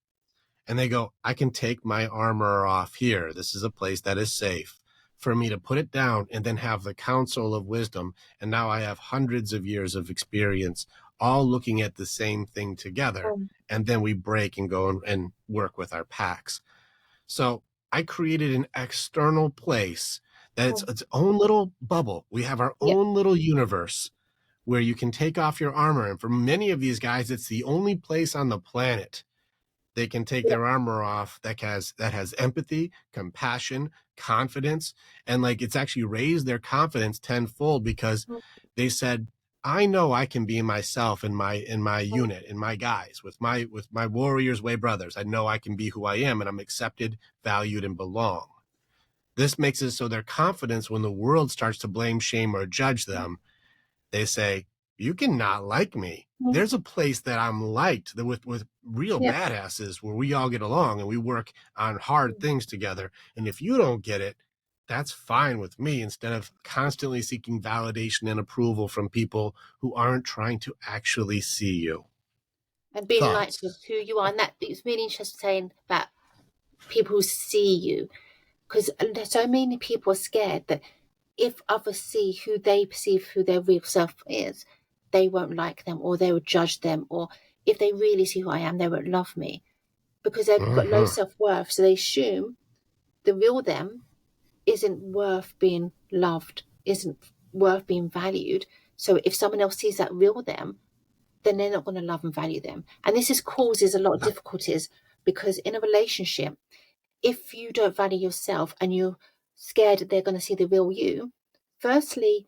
[SPEAKER 1] And they go, I can take my armor off here. This is a place that is safe for me to put it down and then have the counsel of wisdom. And now I have hundreds of years of experience all looking at the same thing together. And then we break and go and work with our packs. So I created an external place that it's its own little bubble. We have our own little universe where you can take off your armor. And for many of these guys, it's the only place on the planet they can take their armor off that has empathy, compassion, confidence, and like it's actually raised their confidence tenfold because they said, I know I can be myself in my unit, in my guys, with my Warriors Way brothers. I know I can be who I am and I'm accepted, valued, and belong. This makes it so their confidence, when the world starts to blame, shame, or judge them, they say, you can not like me. There's a place that I'm liked with real badasses where we all get along and we work on hard things together. And if you don't get it, that's fine with me, instead of constantly seeking validation and approval from people who aren't trying to actually see you.
[SPEAKER 2] And being like who you are. And that it's really interesting saying that people who see you, because so many people are scared that if others see who they perceive who their real self is, they won't like them or they will judge them, or if they really see who I am, they won't love me, because they've got low self-worth. So they assume the real them isn't worth being loved, isn't worth being valued. So if someone else sees that real them, then they're not going to love and value them. And this causes a lot of difficulties, because in a relationship, if you don't value yourself and you're scared that they're going to see the real you, firstly,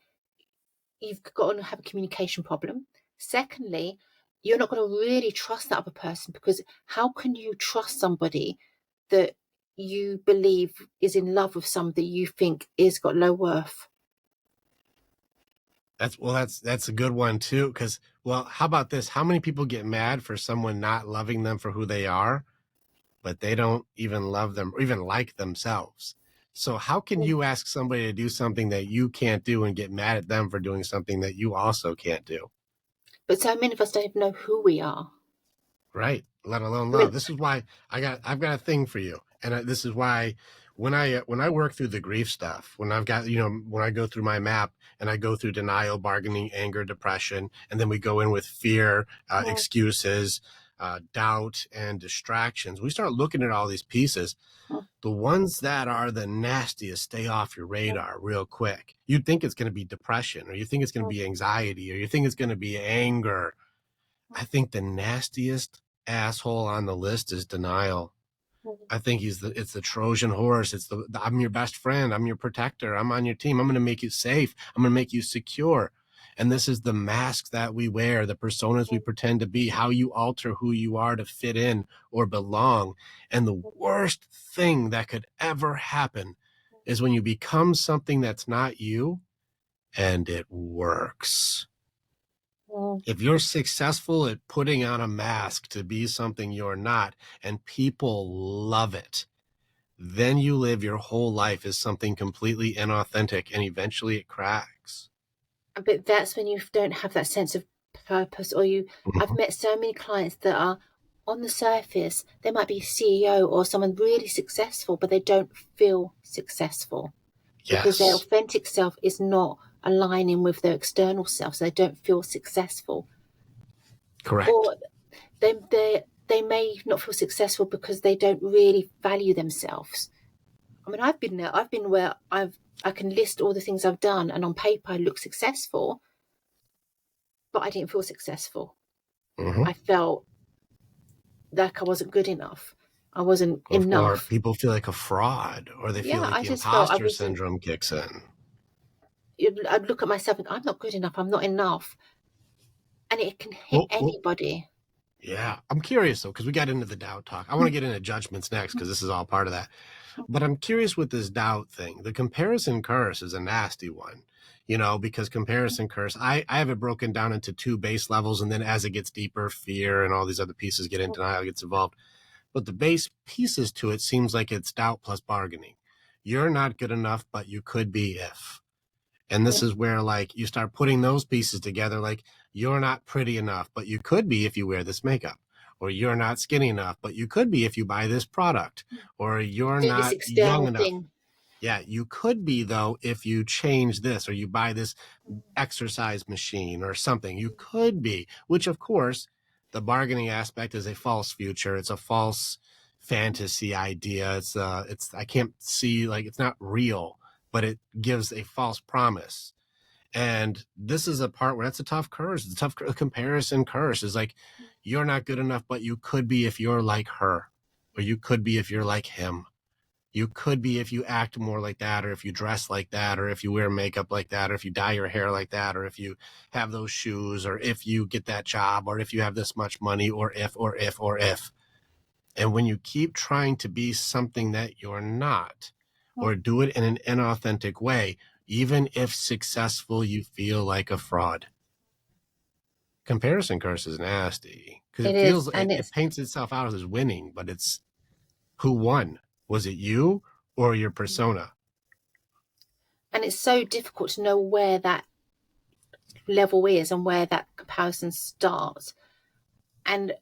[SPEAKER 2] you've got to have a communication problem. Secondly, you're not going to really trust that other person, because how can you trust somebody that you believe is in love with somebody you think is got low worth?
[SPEAKER 1] That's a good one too, because how about this? How many people get mad for someone not loving them for who they are, but they don't even love them or even like themselves? So how can you ask somebody to do something that you can't do and get mad at them for doing something that you also can't do?
[SPEAKER 2] But so many of us don't even know who we are.
[SPEAKER 1] Right. Let alone love. This is why I've got a thing for you. And this is why when I work through the grief stuff, when I've got, when I go through my map and I go through denial, bargaining, anger, depression, and then we go in with fear, excuses, doubt, and distractions, we start looking at all these pieces. The ones that are the nastiest stay off your radar real quick. You'd think it's going to be depression, or you think it's going to be anxiety, or you think it's going to be anger. I think the nastiest asshole on the list is denial. I think it's the Trojan horse. It's I'm your best friend. I'm your protector. I'm on your team. I'm going to make you safe. I'm going to make you secure. And this is the mask that we wear, the personas we pretend to be, how you alter who you are to fit in or belong. And the worst thing that could ever happen is when you become something that's not you and it works.
[SPEAKER 2] Well,
[SPEAKER 1] If you're successful at putting on a mask to be something you're not, and people love it, then you live your whole life as something completely inauthentic, and eventually it cracks.
[SPEAKER 2] but that's when you don't have that sense of purpose, or you. I've
[SPEAKER 1] Mhm.
[SPEAKER 2] met so many clients that are on the surface, they might be a CEO or someone really successful, but they don't feel successful because their
[SPEAKER 1] Yes,
[SPEAKER 2] authentic self is not aligning with their external self, so they don't feel successful.
[SPEAKER 1] correct.
[SPEAKER 2] Or they may not feel successful because they don't really value themselves. I mean, I've been there. I've been where I can list all the things I've done, and on paper I look successful, but I didn't feel successful.
[SPEAKER 1] Mm-hmm.
[SPEAKER 2] I felt like I wasn't good enough. I wasn't
[SPEAKER 1] Or
[SPEAKER 2] enough.
[SPEAKER 1] people feel like a fraud, or they feel
[SPEAKER 2] Yeah,
[SPEAKER 1] like
[SPEAKER 2] I
[SPEAKER 1] the
[SPEAKER 2] just felt I
[SPEAKER 1] imposter
[SPEAKER 2] wasn't.
[SPEAKER 1] syndrome kicks in.
[SPEAKER 2] I'd look at myself and I'm not good enough. I'm not enough, and it can hit
[SPEAKER 1] Well,
[SPEAKER 2] anybody.
[SPEAKER 1] yeah. I'm curious though, because we got into the doubt talk. I want to get into judgments next because this is all part of that. But I'm curious with this doubt thing. The comparison curse is a nasty one, because comparison curse, I have it broken down into two base levels. And then as it gets deeper, fear and all these other pieces get into how it gets involved. But the base pieces to it seems like it's doubt plus bargaining. You're not good enough, but you could be if. And this is where like you start putting those pieces together, like you're not pretty enough, but you could be if you wear this makeup, or you're not skinny enough, but you could be if you buy this product, or you're
[SPEAKER 2] Do this
[SPEAKER 1] not young
[SPEAKER 2] external
[SPEAKER 1] enough.
[SPEAKER 2] thing.
[SPEAKER 1] Yeah, you could be though if you change this or you buy this exercise machine or something. You could be, which of course, the bargaining aspect is a false future. It's a false fantasy idea. It's I can't see, like, it's not real, but it gives a false promise. And this is a part where that's a tough curse. It's a tough comparison curse. Is like you're not good enough, but you could be if you're like her, or you could be if you're like him. You could be if you act more like that, or if you dress like that, or if you wear makeup like that, or if you dye your hair like that, or if you have those shoes, or if you get that job, or if you have this much money, or if, or if, or if. And when you keep trying to be something that you're not, or do it in an inauthentic way, even if successful, you feel like a fraud. Comparison curse is nasty because
[SPEAKER 2] It
[SPEAKER 1] it
[SPEAKER 2] is,
[SPEAKER 1] feels,
[SPEAKER 2] and
[SPEAKER 1] it paints itself out as winning, but it's who won? Was it you or your persona?
[SPEAKER 2] it's so difficult to know where that level is and where that comparison starts. And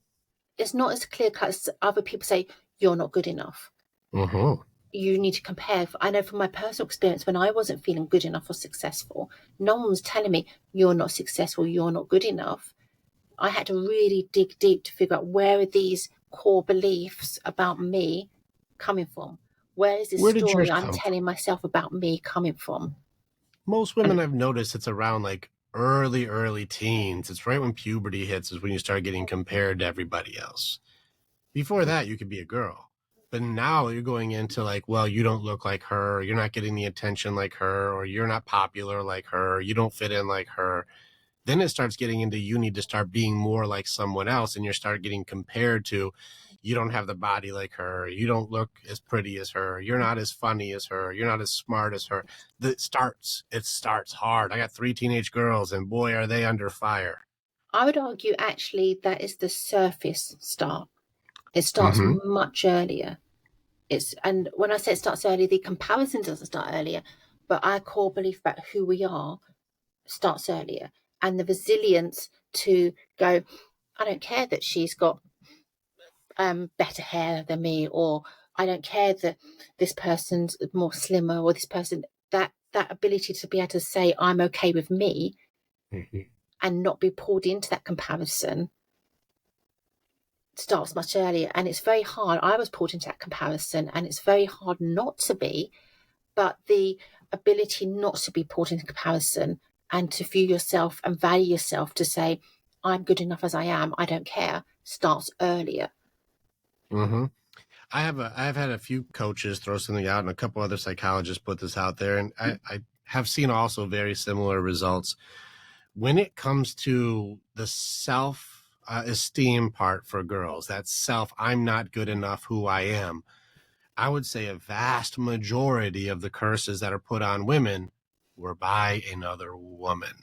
[SPEAKER 2] it's not as clear cut as other people say, you're not good enough.
[SPEAKER 1] Mm-hmm.
[SPEAKER 2] You need to compare. I know from my personal experience, when I wasn't feeling good enough or successful, no one was telling me, you're not successful, you're not good enough. I had to really dig deep to figure out where are these core beliefs about me coming from? Where is this
[SPEAKER 1] Where did yours
[SPEAKER 2] story I'm
[SPEAKER 1] come from?
[SPEAKER 2] telling myself about me coming from?
[SPEAKER 1] Most
[SPEAKER 2] And
[SPEAKER 1] women I've noticed it's around like early teens. It's right when puberty hits is when you start getting compared to everybody else. Before that, you could be a girl. But now you're going into like, well, you don't look like her, or you're not getting the attention like her, or you're not popular like her, or you don't fit in like her. Then it starts getting into you need to start being more like someone else, and you start getting compared to you don't have the body like her, you don't look as pretty as her, you're not as funny as her, you're not as smart as her. It starts hard. I got 3 teenage girls, and boy are they under fire.
[SPEAKER 2] I would argue actually that is the surface start. It starts
[SPEAKER 1] Mm-hmm.
[SPEAKER 2] much earlier. And when I say it starts early, the comparison doesn't start earlier, but our core belief about who we are starts earlier. And the resilience to go, I don't care that she's got better hair than me, or I don't care that this person's more slimmer, or this person, that ability to be able to say I'm okay with me
[SPEAKER 1] Mm-hmm.
[SPEAKER 2] and not be pulled into that comparison starts much earlier. And it's very hard. I was pulled into that comparison, and it's very hard not to be, but the ability not to be pulled into comparison and to view yourself and value yourself to say I'm good enough as I am, I don't care, starts earlier.
[SPEAKER 1] Mm-hmm. I've had a few coaches throw something out, and a couple other psychologists put this out there, and I have seen also very similar results when it comes to the self esteem part for girls. That self, I'm not good enough, who I am. I would say a vast majority of the curses that are put on women were by another woman.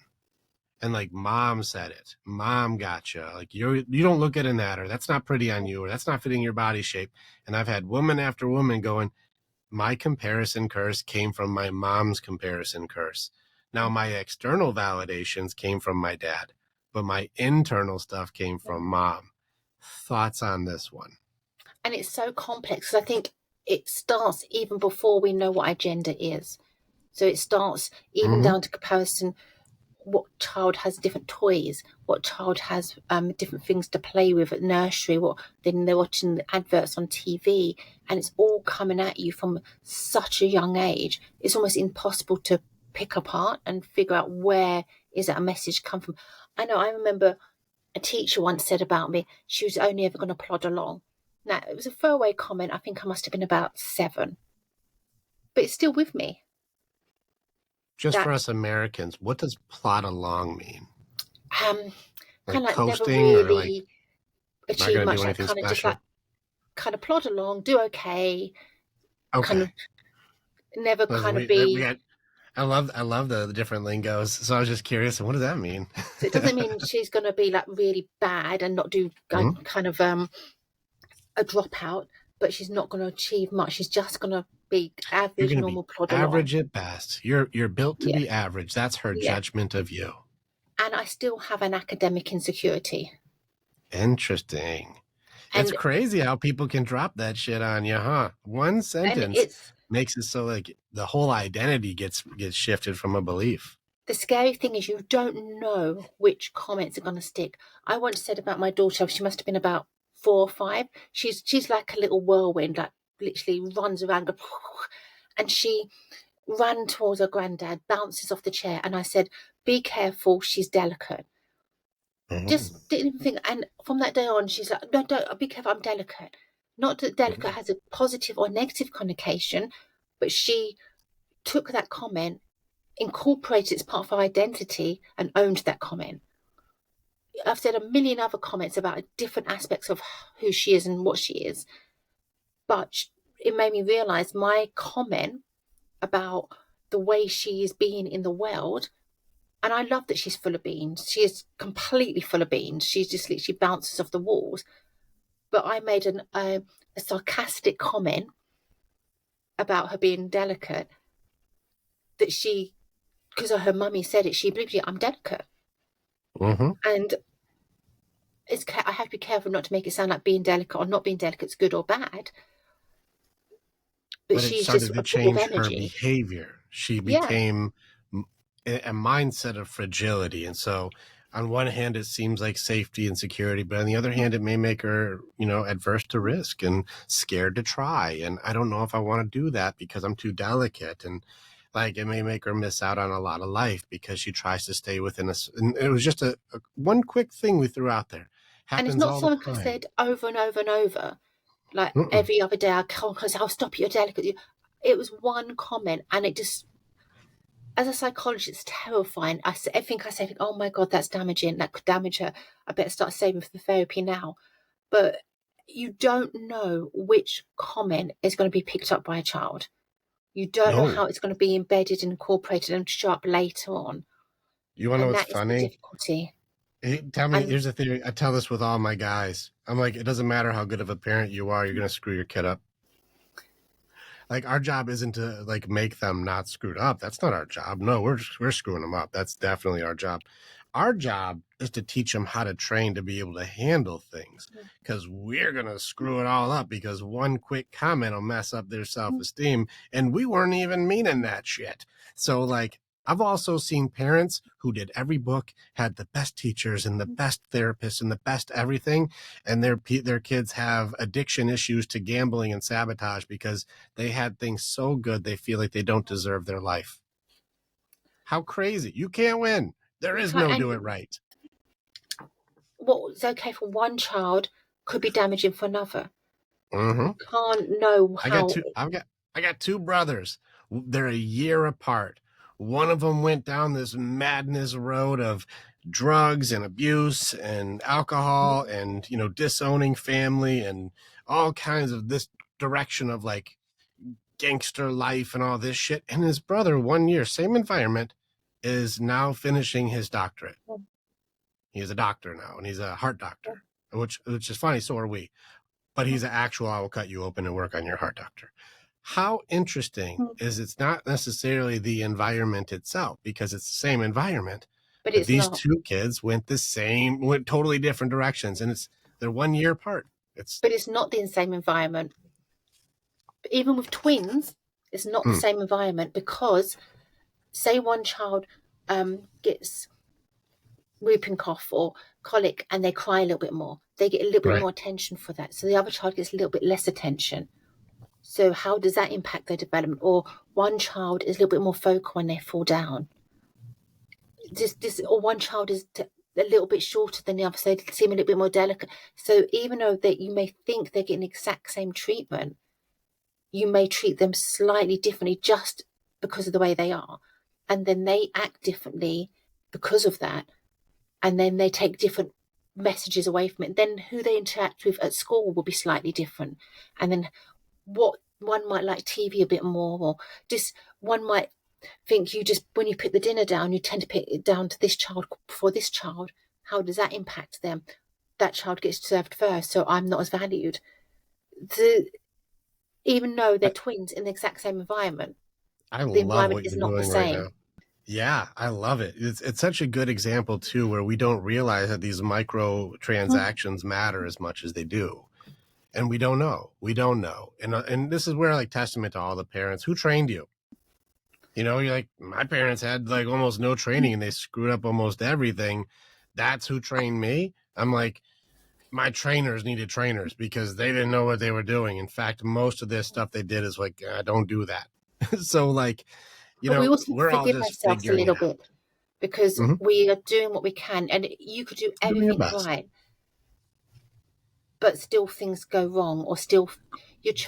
[SPEAKER 1] And like mom said it, mom gotcha. Like you don't look good in that, or that's not pretty on you, or that's not fitting your body shape. And I've had woman after woman going, my comparison curse came from my mom's comparison curse. Now my external validations came from my dad, but my internal stuff came from mom. Thoughts on this one?
[SPEAKER 2] And it's so complex. I think it starts even before we know what our gender is. So it starts even down to comparison. What child has different toys? What child has different things to play with at nursery? What then they're watching the adverts on TV, and it's all coming at you from such a young age. It's almost impossible to pick apart and figure out where is that a message come from. I know. I remember a teacher once said about me, she was only ever going to plod along. Now it was a throwaway comment. I think I must have been about 7, but it's still with me.
[SPEAKER 1] Just for us Americans, what does plod along mean?
[SPEAKER 2] Kind of like
[SPEAKER 1] coasting,
[SPEAKER 2] never
[SPEAKER 1] or like
[SPEAKER 2] really achieve much. Like kind of
[SPEAKER 1] special?
[SPEAKER 2] just like kind of plod along, do okay.
[SPEAKER 1] Okay.
[SPEAKER 2] Kind of never kind of be.
[SPEAKER 1] I love the different lingos. So I was just curious. What does that mean?
[SPEAKER 2] So it doesn't mean she's going to be like really bad and not do kind of a dropout, but she's not going to achieve much. She's just going to be average, normal, plod along.
[SPEAKER 1] Average at best. You're built to be average. That's her judgment of you.
[SPEAKER 2] And I still have an academic insecurity.
[SPEAKER 1] Interesting. It's crazy how people can drop that shit on you, huh? One sentence makes it so like the whole identity gets shifted from a belief.
[SPEAKER 2] The scary thing is you don't know which comments are going to stick. I once said about my daughter, she must have been about 4 or 5. She's like a little whirlwind, like literally runs around, and she ran towards her granddad, bounces off the chair, and I said, be careful, she's delicate. Just didn't think. And from that day on, she's like, no, don't, be careful, I'm delicate. Not that delicate has a positive or negative connotation, but she took that comment, incorporated it as part of her identity, and owned that comment. I've said a million other comments about different aspects of who she is and what she is, but it made me realize my comment about the way she is being in the world. And I love that she's full of beans. She is completely full of beans. She's just literally bounces off the walls. But I made a sarcastic comment about her being delicate, that she, because her mummy said it, she believed it, I'm delicate. And I have to be careful not to make it sound like being delicate or not being delicate is good or bad. But she's just
[SPEAKER 1] to change her behavior. She became a mindset of fragility. And so on one hand, it seems like safety and security, but on the other hand, it may make her, adverse to risk and scared to try. And I don't know if I want to do that because I'm too delicate. And like, it may make her miss out on a lot of life because she tries to stay within us. And it was just a one quick thing we threw out there.
[SPEAKER 2] And it's not something I said over and over and over. Like every other day, I'll stop you, you're delicate. It was one comment, and it just, as a psychologist, it's terrifying. I think, oh my God, that's damaging. That could damage her. I better start saving for the therapy now. But you don't know which comment is going to be picked up by a child. You don't know how it's going to be embedded and incorporated and show up later on.
[SPEAKER 1] You want to know what's funny?
[SPEAKER 2] That is the difficulty.
[SPEAKER 1] Hey, tell me, here's the theory. I tell this with all my guys. I'm like, it doesn't matter how good of a parent you are, you're going to screw your kid up. Like, our job isn't to like make them not screwed up. That's not our job. No, we're screwing them up. That's definitely our job. Our job is to teach them how to train to be able to handle things, because we're going to screw it all up because one quick comment will mess up their self-esteem, and we weren't even meaning that shit. So like, I've also seen parents who did every book, had the best teachers and the best therapists and the best everything, and their kids have addiction issues to gambling and sabotage because they had things so good they feel like they don't deserve their life. How crazy. You can't win. There is no do it right.
[SPEAKER 2] What's okay for one child could be damaging for another. Can't know how.
[SPEAKER 1] I got 2 brothers. They're a year apart. One of them went down this madness road of drugs and abuse and alcohol and, disowning family and all kinds of this direction of like gangster life and all this shit. And his brother, 1 year, same environment, is now finishing his doctorate. He's a doctor now, and he's a heart doctor, which is funny. So are we. But he's an actual, I will cut you open and work on your heart doctor. How interesting is it's not necessarily the environment itself, because it's the same environment, but these
[SPEAKER 2] not.
[SPEAKER 1] two kids went totally different directions, and they're 1 year apart.
[SPEAKER 2] But it's not the same environment. Even with twins, it's not the same environment, because say one child gets whooping cough or colic and they cry a little bit more, they get a little bit more attention for that. So the other child gets a little bit less attention. So how does that impact their development? Or one child is a little bit more focal when they fall down. Or one child is a little bit shorter than the other, so they seem a little bit more delicate. So even though that you may think they're getting the exact same treatment, you may treat them slightly differently just because of the way they are. And then they act differently because of that. And then they take different messages away from it. Then who they interact with at school will be slightly different. And then what one might like TV a bit more, or just one might think when you put the dinner down, you tend to put it down to this child before this child. How does that impact them? That child gets served first, so I'm not as valued. Even though they're twins in the exact same environment, the environment is not the same.
[SPEAKER 1] Right, yeah, I love it. It's such a good example too, where we don't realize that these micro transactions matter as much as they do. And we don't know. And this is where, like, testament to all the parents who trained you. You know, you're like, my parents had like almost no training and they screwed up almost everything. That's who trained me. I'm like, my trainers needed trainers because they didn't know what they were doing. In fact, most of this stuff they did is like, don't do that. So like,
[SPEAKER 2] but we also forgive ourselves a little bit, because we are doing what we can, and you could do everything right, but still things go wrong, or still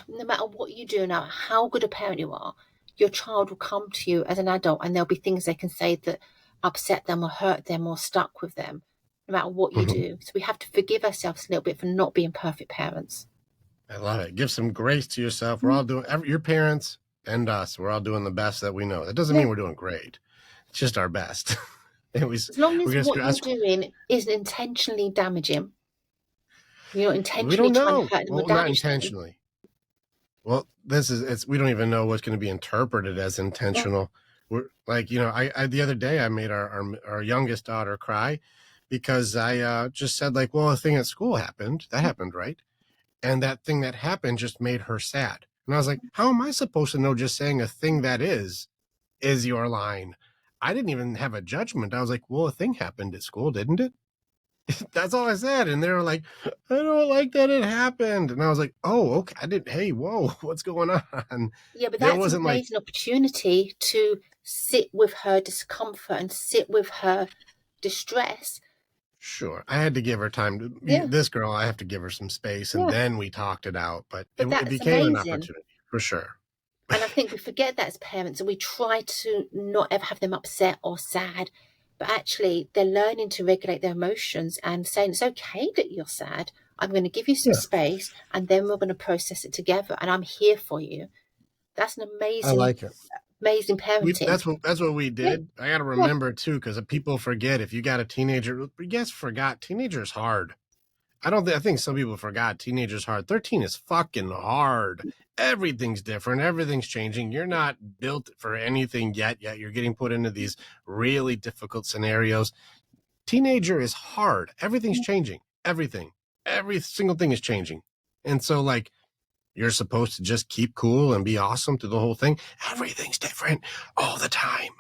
[SPEAKER 2] no matter what you do now, how good a parent you are, your child will come to you as an adult and there'll be things they can say that upset them or hurt them or stuck with them, no matter what you do. So we have to forgive ourselves a little bit for not being perfect parents.
[SPEAKER 1] I love it. Give some grace to yourself. We're all doing, your parents and us, we're all doing the best that we know. That doesn't mean we're doing great. It's just our best.
[SPEAKER 2] As long as what you're doing isn't intentionally damaging. You're not intentionally trying to hurt them or damage
[SPEAKER 1] not intentionally. Well, we don't even know what's going to be interpreted as intentional. We're like, I the other day I made our youngest daughter cry because I just said like, well, a thing at school happened. That happened, right? And that thing that happened just made her sad. And I was like, how am I supposed to know just saying a thing that is your line? I didn't even have a judgment. I was like, well, a thing happened at school, didn't it? That's all I said. And they were like, I don't like that it happened. And I was like, oh, okay. Hey, whoa, what's going on?
[SPEAKER 2] Yeah, but that's an amazing opportunity to sit with her discomfort and sit with her distress.
[SPEAKER 1] Sure. I had to give her time. This girl, I have to give her some space. And then we talked it out. But it became an opportunity for sure.
[SPEAKER 2] And I think we forget that as parents, and we try to not ever have them upset or sad. But actually, they're learning to regulate their emotions and saying, it's okay that you're sad. I'm going to give you some space, and then we're going to process it together. And I'm here for you. That's an amazing, I like it. Amazing parenting.
[SPEAKER 1] That's what we did. Yeah. I got to remember too, because people forget. If you got a teenager, teenager's hard. I think some people forgot teenager's hard. 13 is fucking hard. Everything's different. Everything's changing. You're not built for anything yet. You're getting put into these really difficult scenarios. Teenager is hard. Everything's changing. Everything. Every single thing is changing. And so like, you're supposed to just keep cool and be awesome through the whole thing. Everything's different all the time.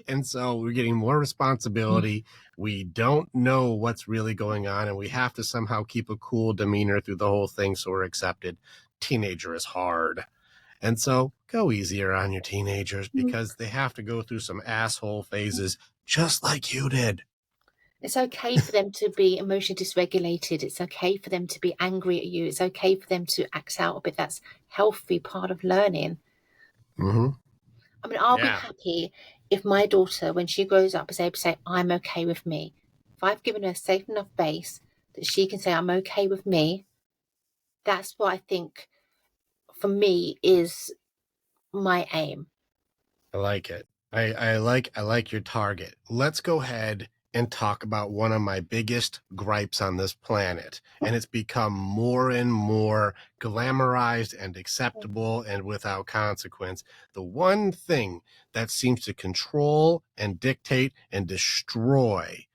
[SPEAKER 1] And so we're getting more responsibility. We don't know what's really going on, and we have to somehow keep a cool demeanor through the whole thing so we're accepted. Teenager is hard. And so go easier on your teenagers, because they have to go through some asshole phases just like you did.
[SPEAKER 2] It's okay for them to be emotionally dysregulated. It's okay for them to be angry at you. It's okay for them to act out a bit. That's healthy part of learning. I mean, I'll be happy if my daughter, when she grows up, is able to say, I'm okay with me. If I've given her a safe enough base that she can say, I'm okay with me, that's what I think for me is my aim.
[SPEAKER 1] I like it. I like your target. Let's go ahead and talk about one of my biggest gripes on this planet. And it's become more and more glamorized and acceptable and without consequence. The one thing that seems to control and dictate and destroy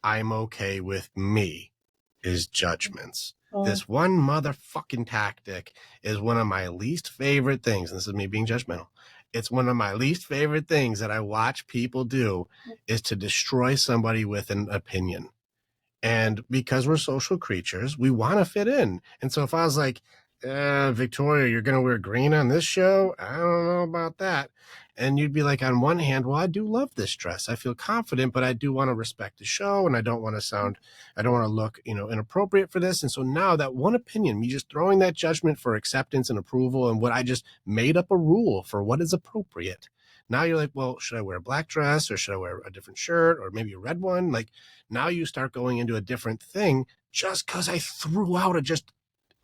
[SPEAKER 1] I'm okay with me is judgments. This one motherfucking tactic is one of my least favorite things. And this is me being judgmental. It's one of my least favorite things that I watch people do is to destroy somebody with an opinion. And because we're social creatures, we want to fit in. And so if I was like, Victoria, you're going to wear green on this show? I don't know about that. And you'd be like, on one hand, well, I do love this dress. I feel confident, but I do want to respect the show. And I don't want to look, inappropriate for this. And so now that one opinion, me just throwing that judgment for acceptance and approval and what I just made up a rule for what is appropriate. Now you're like, well, should I wear a black dress or should I wear a different shirt or maybe a red one? Like now you start going into a different thing just because I threw out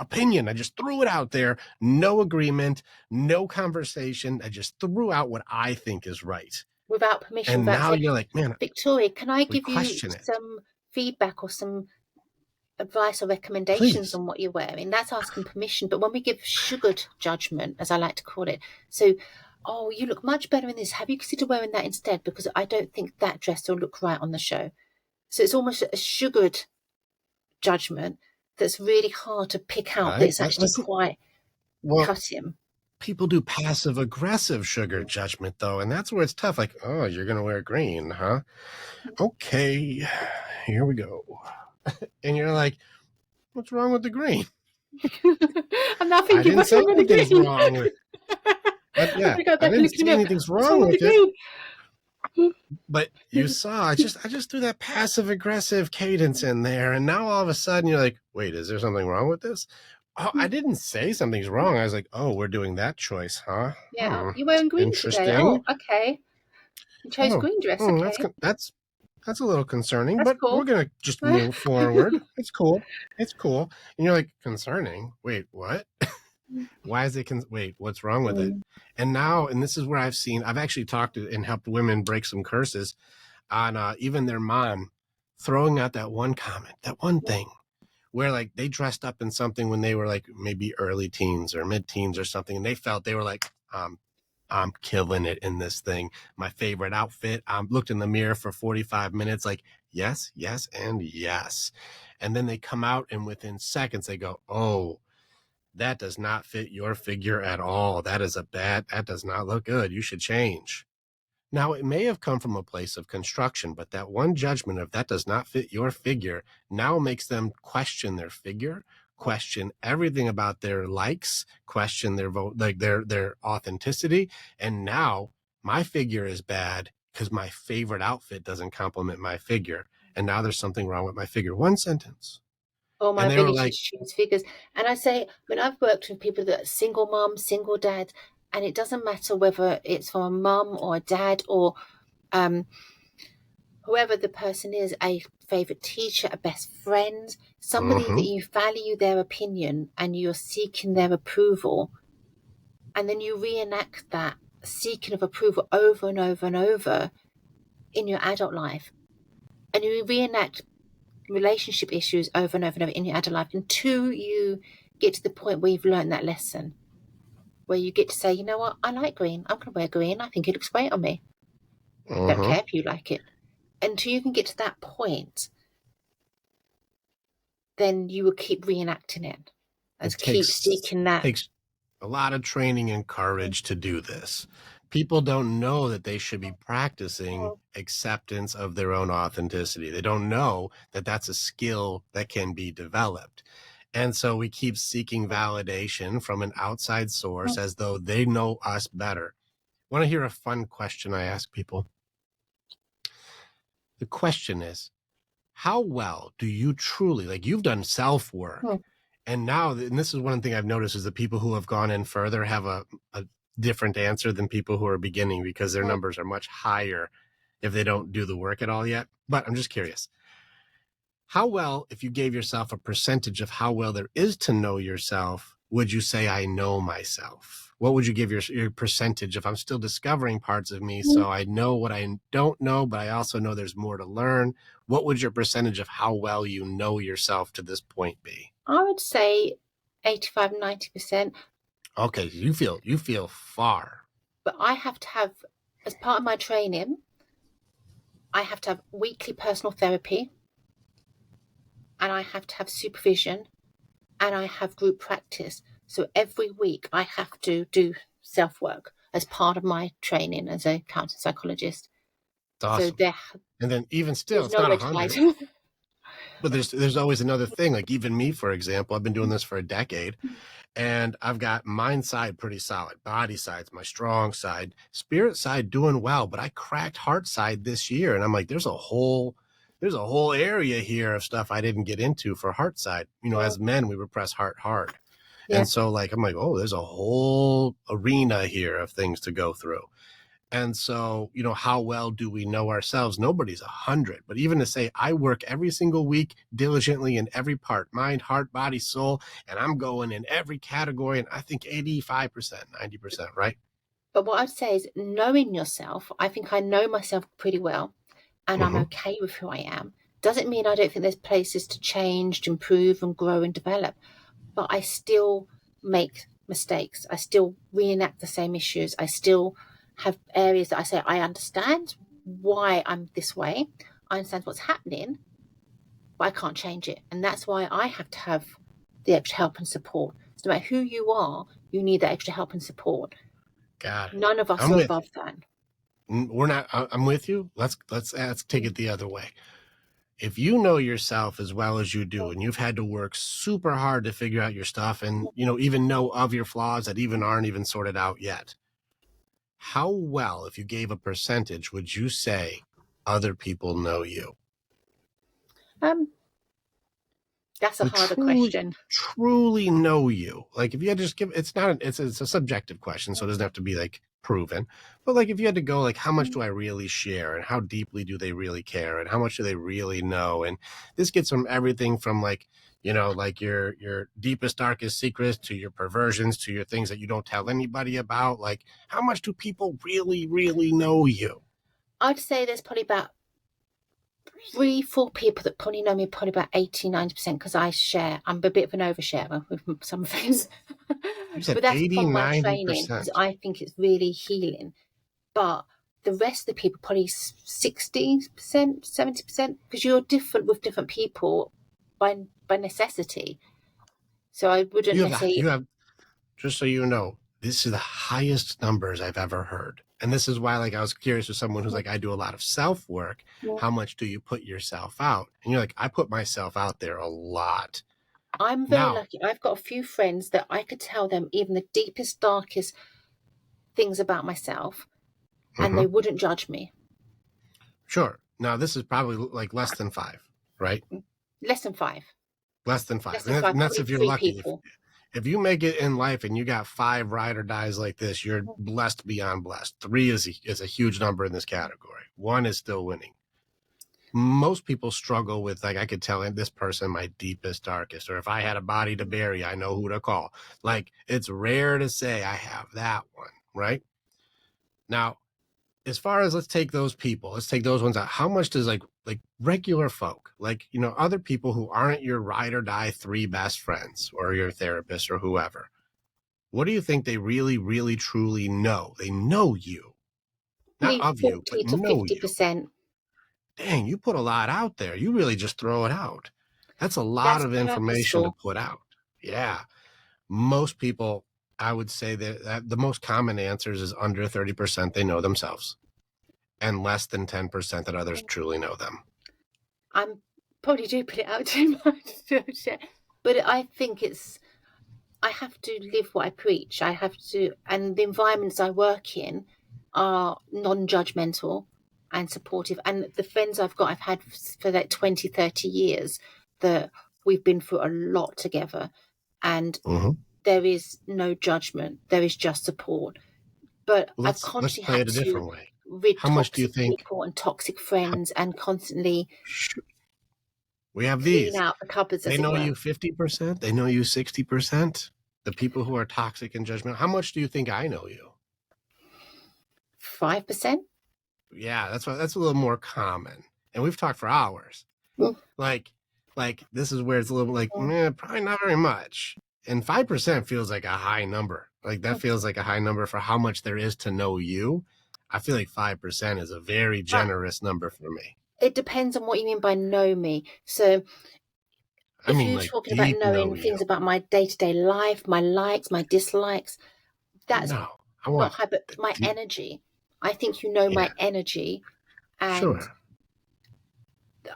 [SPEAKER 1] opinion. I just threw it out there. No agreement, no conversation. I just threw out what I think is right.
[SPEAKER 2] Without permission.
[SPEAKER 1] And now you're like, man,
[SPEAKER 2] Victoria, can I give you some feedback or some advice or recommendations on what you're wearing? That's asking permission. But when we give sugared judgment, as I like to call it, so, oh, you look much better in this. Have you considered wearing that instead? Because I don't think that dress will look right on the show. So it's almost a sugared judgment that's really hard to pick out. That's actually quite cutting.
[SPEAKER 1] People do passive aggressive sugar judgment though, and that's where it's tough. Like, oh, you're gonna wear green, huh? Okay, here we go. And you're like, what's wrong with the green?
[SPEAKER 2] I'm not thinking what's wrong with the green.
[SPEAKER 1] Wrong with yeah, I didn't see anything's wrong with it. But you saw, I just threw that passive aggressive cadence in there, and now all of a sudden you're like, wait, is there something wrong with this? Oh, I didn't say something's wrong. I was like, oh, we're doing that choice, huh?
[SPEAKER 2] Yeah, you're wearing green today. Oh, okay. You chose green dress. Okay.
[SPEAKER 1] That's a little concerning, but cool. We're gonna just move forward. It's cool. And you're like, concerning? Wait, what? Why is it? Wait, what's wrong with it? And now, and this is where I've actually talked to and helped women break some curses on even their mom throwing out that one comment, that one thing where like they dressed up in something when they were like maybe early teens or mid-teens or something, and they felt they were like, I'm killing it in this thing. My favorite outfit. I looked in the mirror for 45 minutes, like, yes, yes, and yes. And then they come out and within seconds they go, oh, that does not fit your figure at all. That does not look good. You should change. Now, it may have come from a place of construction, but that one judgment of that does not fit your figure now makes them question their figure, question everything about their likes, question their their authenticity. And now my figure is bad because my favorite outfit doesn't complement my figure. And now there's something wrong with my figure. One sentence.
[SPEAKER 2] Oh, my ability to choose figures. And I say, when I've worked with people that are single mom, single dad, and it doesn't matter whether it's from a mum or a dad or whoever the person is, a favorite teacher, a best friend, somebody that you value their opinion and you're seeking their approval. And then you reenact that seeking of approval over and over and over in your adult life. And you reenact relationship issues over and over and over in your adult life until you get to the point where you've learned that lesson, where you get to say, you know what, I like green. I'm going to wear green. I think it looks great on me. Don't care if you like it. Until you can get to that point, then you will keep reenacting it and keep seeking that.
[SPEAKER 1] It takes a lot of training and courage to do this. People don't know that they should be practicing acceptance of their own authenticity. They don't know that that's a skill that can be developed. And so we keep seeking validation from an outside source as though they know us better. Want to hear a fun question I ask people? The question is, how well do you truly, like you've done self-work, and now, and this is one thing I've noticed is the people who have gone in further have a different answer than people who are beginning because their numbers are much higher if they don't do the work at all yet. But I'm just curious, how well, if you gave yourself a percentage of how well there is to know yourself, would you say I know myself? what would you give your percentage if I'm still discovering parts of me? So I know what I don't know, but I also know there's more to learn. What would your percentage of how well you know yourself to this point be?
[SPEAKER 2] I would say 85, 90%.
[SPEAKER 1] Okay, you feel far.
[SPEAKER 2] But I have to have, as part of my training, I have to have weekly personal therapy, and I have to have supervision, and I have group practice. So every week I have to do self-work as part of my training as a counselor psychologist.
[SPEAKER 1] It's
[SPEAKER 2] So
[SPEAKER 1] awesome. And then even still,
[SPEAKER 2] there's
[SPEAKER 1] it's not
[SPEAKER 2] nowhere to hide.
[SPEAKER 1] 100. But there's always another thing. Like even me, for example, I've been doing this for a decade, and I've got mind side pretty solid, body side's my strong side, spirit side doing well, but I cracked heart side this year, and I'm like, there's a whole area here of stuff I didn't get into for heart side. As men, we repress heart hard. Yeah. And so like, I'm like, oh, there's a whole arena here of things to go through. And so, how well do we know ourselves? Nobody's 100, but even to say I work every single week diligently in every part, mind, heart, body, soul, and I'm going in every category, and I think 85%, 90%, right?
[SPEAKER 2] But what I'd say is knowing yourself, I think I know myself pretty well, and I'm okay with who I am. Doesn't mean I don't think there's places to change, to improve and grow and develop, but I still make mistakes. I still reenact the same issues. I still have areas that I say, I understand why I'm this way. I understand what's happening, but I can't change it. And that's why I have to have the extra help and support. So no matter who you are, you need that extra help and support.
[SPEAKER 1] Got it.
[SPEAKER 2] None of us are above that.
[SPEAKER 1] We're not. I'm with you. Let's take it the other way. If you know yourself as well as you do, and you've had to work super hard to figure out your stuff, and even know of your flaws that even aren't even sorted out yet, how well, if you gave a percentage, would you say other people know you?
[SPEAKER 2] That's a harder question.
[SPEAKER 1] Truly know you. Like if you had to just give, it's a subjective question, so it doesn't have to be like proven. But like if you had to go like, how much do I really share, and how deeply do they really care, and how much do they really know? And this gets from everything from like, like your deepest, darkest secrets to your perversions to your things that you don't tell anybody about. Like how much do people really, really know you?
[SPEAKER 2] I'd say there's probably about 3-4 people that probably know me, probably about 80-90%, because I'm a bit of an oversharer with some things. But that's
[SPEAKER 1] 80,
[SPEAKER 2] from my
[SPEAKER 1] 90%.
[SPEAKER 2] training, because I think it's really healing. But the rest of the people, probably 60%, 70%, because you're different with different people by necessity. So I wouldn't necessarily.
[SPEAKER 1] Just so you know, this is the highest numbers I've ever heard. And this is why, like, I was curious with someone who's like, I do a lot of self work. How much do you put yourself out? And you're like, I put myself out there a lot.
[SPEAKER 2] I'm very lucky. I've got a few friends that I could tell them even the deepest, darkest things about myself, and they wouldn't judge me.
[SPEAKER 1] Sure. Now, this is probably like less than 5, right?
[SPEAKER 2] Less than 5.
[SPEAKER 1] Less than 5. And that's if you're lucky. If you make it in life and you got 5 ride or dies like this, you're blessed beyond blessed. 3 is a huge number in this category. 1 is still winning. Most people struggle with, like, I could tell this person my deepest, darkest, or if I had a body to bury, I know who to call. Like, it's rare to say I have that one, right? Now, as far as let's take those ones out. How much does like regular folk, like, other people who aren't your ride or die 3 best friends or your therapist or whoever, what do you think they really, really, truly know? They know you. Not of you, but know you.
[SPEAKER 2] 50%.
[SPEAKER 1] Dang, you put a lot out there. You really just throw it out. That's a lot of information to put out. Yeah. Most people, I would say that the most common answers is under 30% they know themselves, and less than 10% that others truly know them.
[SPEAKER 2] I'm probably do put it out too much, but I think I have to live what I preach. I have to, and the environments I work in are non-judgmental and supportive. And the friends I've had for like 20, 30 years, that we've been through a lot together, and there is no judgment. There is just support. But I've constantly had to rid toxic people and toxic friends, and constantly
[SPEAKER 1] we have these
[SPEAKER 2] clean out the cupboards.
[SPEAKER 1] They know you 50%. They know you 60%. The people who are toxic and judgmental. How much do you think I know you?
[SPEAKER 2] 5%?
[SPEAKER 1] Yeah, that's a little more common. And we've talked for hours.
[SPEAKER 2] Mm.
[SPEAKER 1] Like this is where it's a little like, probably not very much. And 5% feels like a high number. Like that feels like a high number for how much there is to know you. I feel like 5% is a very generous number for me.
[SPEAKER 2] It depends on what you mean by know me. So if you're
[SPEAKER 1] like
[SPEAKER 2] talking about
[SPEAKER 1] deep know
[SPEAKER 2] knowing
[SPEAKER 1] you.
[SPEAKER 2] things about my day-to-day life, my likes, my dislikes, that's
[SPEAKER 1] No, I
[SPEAKER 2] not
[SPEAKER 1] want
[SPEAKER 2] high, but my
[SPEAKER 1] deep.
[SPEAKER 2] energy. I think you know my energy, and
[SPEAKER 1] Sure.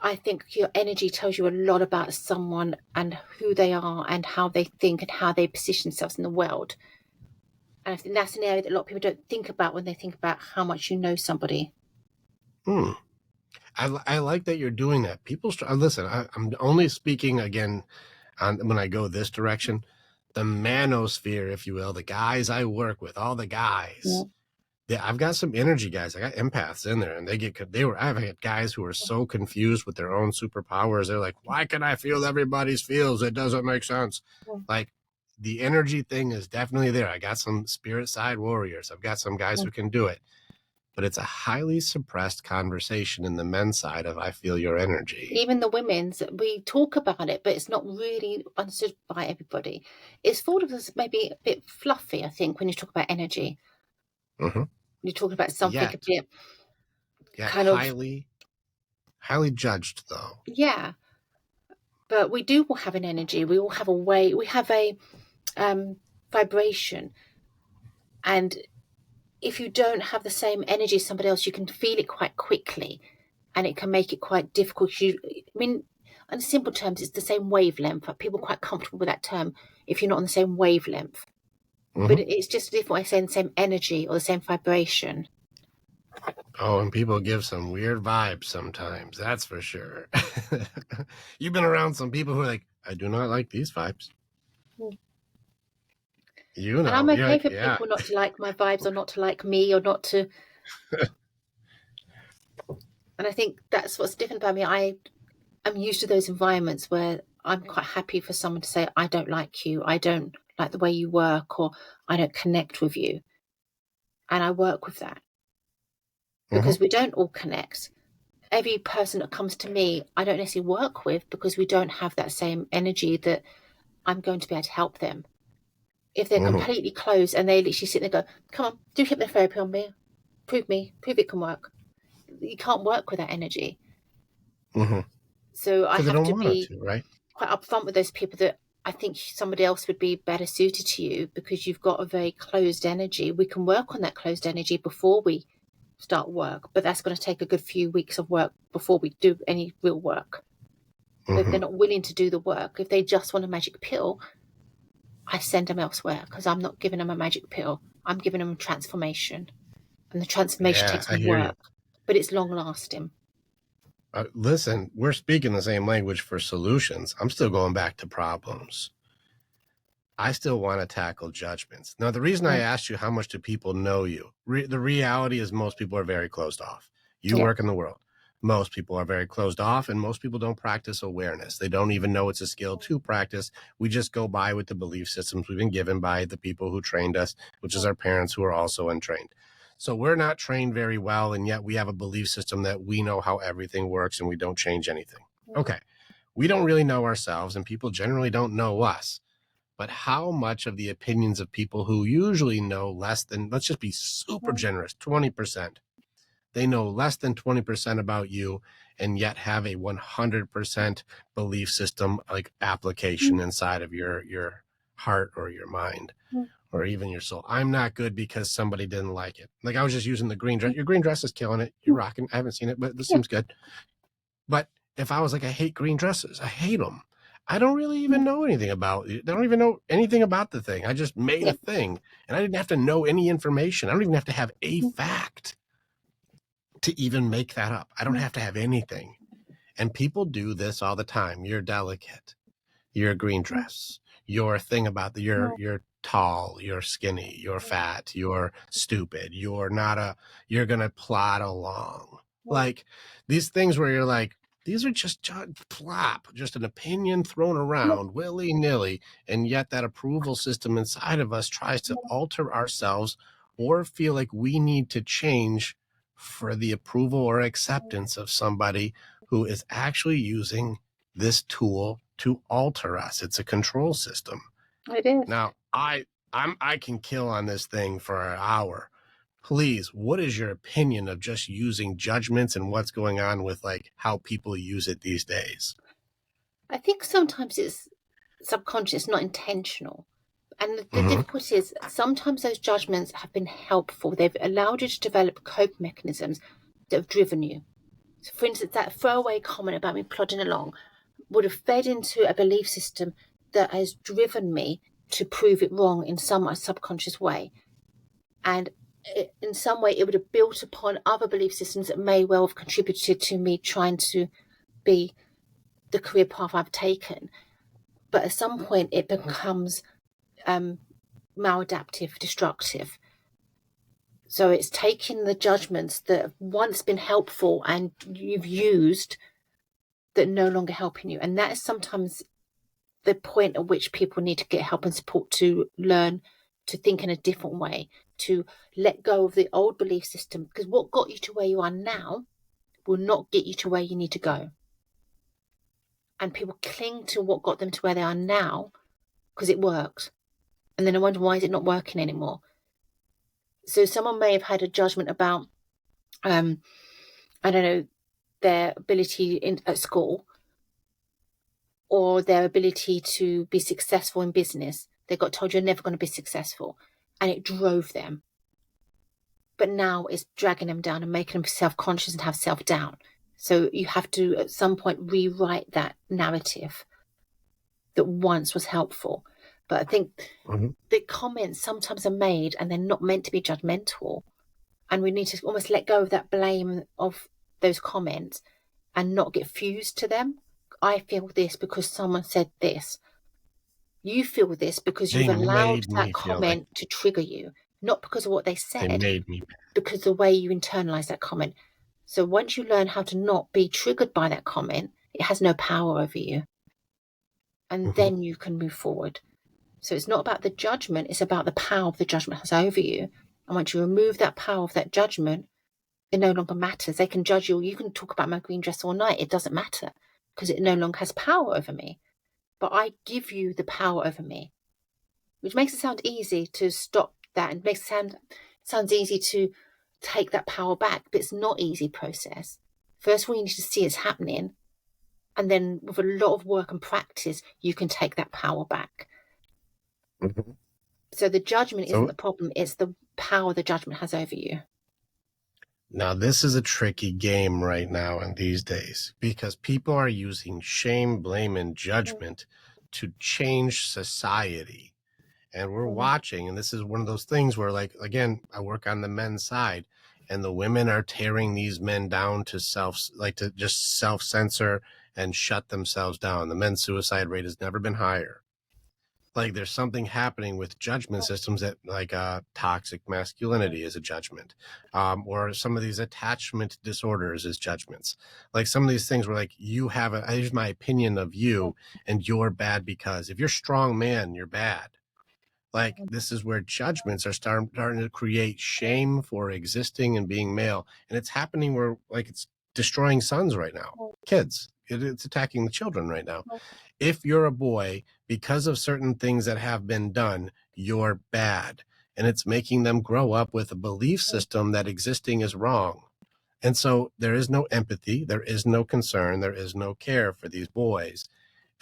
[SPEAKER 2] I think your energy tells you a lot about someone and who they are and how they think and how they position themselves in the world. And I think that's an area that a lot of people don't think about when they think about how much you know somebody.
[SPEAKER 1] I like that you're doing that. People listen. I'm only speaking again on when I go this direction. The manosphere, if you will, the guys I work with, all the guys. Yeah, I've got some energy guys. I got empaths in there, and I've had guys who are so confused with their own superpowers. They're like, "Why can I feel everybody's feels? It doesn't make sense." Like the energy thing is definitely there. I got some spirit side warriors. I've got some guys who can do it, but it's a highly suppressed conversation in the men's side of I feel your energy.
[SPEAKER 2] Even the women's, we talk about it, but it's not really understood by everybody. It's thought of as maybe a bit fluffy, I think, when you talk about energy. You're talking about something a bit kind of
[SPEAKER 1] highly judged, though.
[SPEAKER 2] Yeah, but we do all have an energy. We all have a way. We have a vibration, and if you don't have the same energy as somebody else, you can feel it quite quickly, and it can make it quite difficult. In simple terms, it's the same wavelength. People are quite comfortable with that term if you're not on the same wavelength. But it's just a different way of saying the same energy or the same vibration.
[SPEAKER 1] Oh, and people give some weird vibes sometimes, that's for sure. You've been around some people who are like, I do not like these vibes. You know,
[SPEAKER 2] and I'm okay
[SPEAKER 1] like,
[SPEAKER 2] for people not to like my vibes or not to like me or not to. And I think that's what's different about me. I'm used to those environments where I'm quite happy for someone to say, I don't like you. I don't like the way you work, or I don't connect with you. And I work with that because we don't all connect. Every person that comes to me, I don't necessarily work with because we don't have that same energy that I'm going to be able to help them. If they're completely closed and they literally sit there and go, come on, do hypnotherapy on me. Prove it can work. You can't work with that energy. So I have to be quite upfront with those people that I think somebody else would be better suited to you because you've got a very closed energy. We can work on that closed energy before we start work, but that's going to take a good few weeks of work before we do any real work. If they're not willing to do the work, if they just want a magic pill, I send them elsewhere because I'm not giving them a magic pill. I'm giving them transformation, and the transformation takes work, but it's long lasting.
[SPEAKER 1] Listen, we're speaking the same language for solutions. I'm still going back to problems. I still want to tackle judgments. Now, the reason I asked you how much do people know you, the reality is most people are very closed off. You work in the world. Most people are very closed off, and most people don't practice awareness. They don't even know it's a skill to practice. We just go by with the belief systems we've been given by the people who trained us, which is our parents who are also untrained. So we're not trained very well, and yet we have a belief system that we know how everything works and we don't change anything. Okay. We don't really know ourselves, and people generally don't know us. But how much of the opinions of people who usually know less than, let's just be super generous, 20%, they know less than 20% about you and yet have a 100% belief system, like application inside of your heart or your mind or even your soul. I'm not good because somebody didn't like it. Like I was just using the green dress. Your green dress is killing it. You're rocking. I haven't seen it, but this seems good. But if I was like, I hate green dresses, I hate them. I don't really even know anything about it. I don't even know anything about the thing. I just made a thing and I didn't have to know any information. I don't even have to have a fact to even make that up. I don't have to have anything. And people do this all the time. You're delicate. You're a green dress. Your thing about you're tall, you're skinny, you're fat, you're stupid, you're going to plod along. Like these things where you're like, These are just plop, just an opinion thrown around willy-nilly, and yet that approval system inside of us tries to alter ourselves or feel like we need to change for the approval or acceptance of somebody who is actually using this tool to alter us. It's a control system.
[SPEAKER 2] It is.
[SPEAKER 1] Now, I can kill on this thing for an hour. Please, what is your opinion of just using judgments and what's going on with like how people use it these days?
[SPEAKER 2] I think sometimes it's subconscious, not intentional. And the difficulty is sometimes those judgments have been helpful. They've allowed you to develop coping mechanisms that have driven you. So, for instance, that throwaway comment about me plodding along would have fed into a belief system that has driven me to prove it wrong in some subconscious way. And in some way, it would have built upon other belief systems that may well have contributed to me trying to be the career path I've taken. But at some point, it becomes maladaptive, destructive. So it's taking the judgments that have once been helpful and you've used that no longer helping you. And that is sometimes the point at which people need to get help and support to learn to think in a different way, to let go of the old belief system, because what got you to where you are now will not get you to where you need to go. And people cling to what got them to where they are now because it worked. And then I wonder, why is it not working anymore? So someone may have had a judgment about, I don't know, their ability at school or their ability to be successful in business. They got told you're never going to be successful, and it drove them. But now it's dragging them down and making them self-conscious and have self-doubt. So you have to, at some point, rewrite that narrative that once was helpful. But I think the comments sometimes are made and they're not meant to be judgmental. And we need to almost let go of that blame of those comments and not get fused to them. I feel this because someone said this. You feel this because you've allowed that comment to trigger you, not because of what they said,
[SPEAKER 1] they made me
[SPEAKER 2] because the way you internalize that comment. So once you learn how to not be triggered by that comment, it has no power over you. And then you can move forward. So it's not about the judgment, it's about the power the judgment has over you. And once you remove that power of that judgment, it no longer matters. They can judge you. You can talk about my green dress all night. It doesn't matter because it no longer has power over me. But I give you the power over me, which makes it sound easy to stop that and makes it sounds easy to take that power back. But it's not an easy process. First of all, you need to see it's happening. And then with a lot of work and practice, you can take that power back. So the judgment isn't the problem. It's the power the judgment has over you.
[SPEAKER 1] Now, this is a tricky game right now and these days because people are using shame, blame, and judgment to change society. And we're watching, and this is one of those things where, like, again, I work on the men's side, and the women are tearing these men down to just self-censor and shut themselves down. The men's suicide rate has never been higher. Like, there's something happening with judgment systems that, like, toxic masculinity is a judgment, or some of these attachment disorders is judgments. Like, some of these things where, like, here's my opinion of you, and you're bad because if you're a strong man, you're bad. Like, this is where judgments are starting to create shame for existing and being male. And it's happening where, like, it's destroying sons right now, kids. It's attacking the children right now. If you're a boy, because of certain things that have been done, you're bad. And it's making them grow up with a belief system that existing is wrong. And so there is no empathy, there is no concern, there is no care for these boys.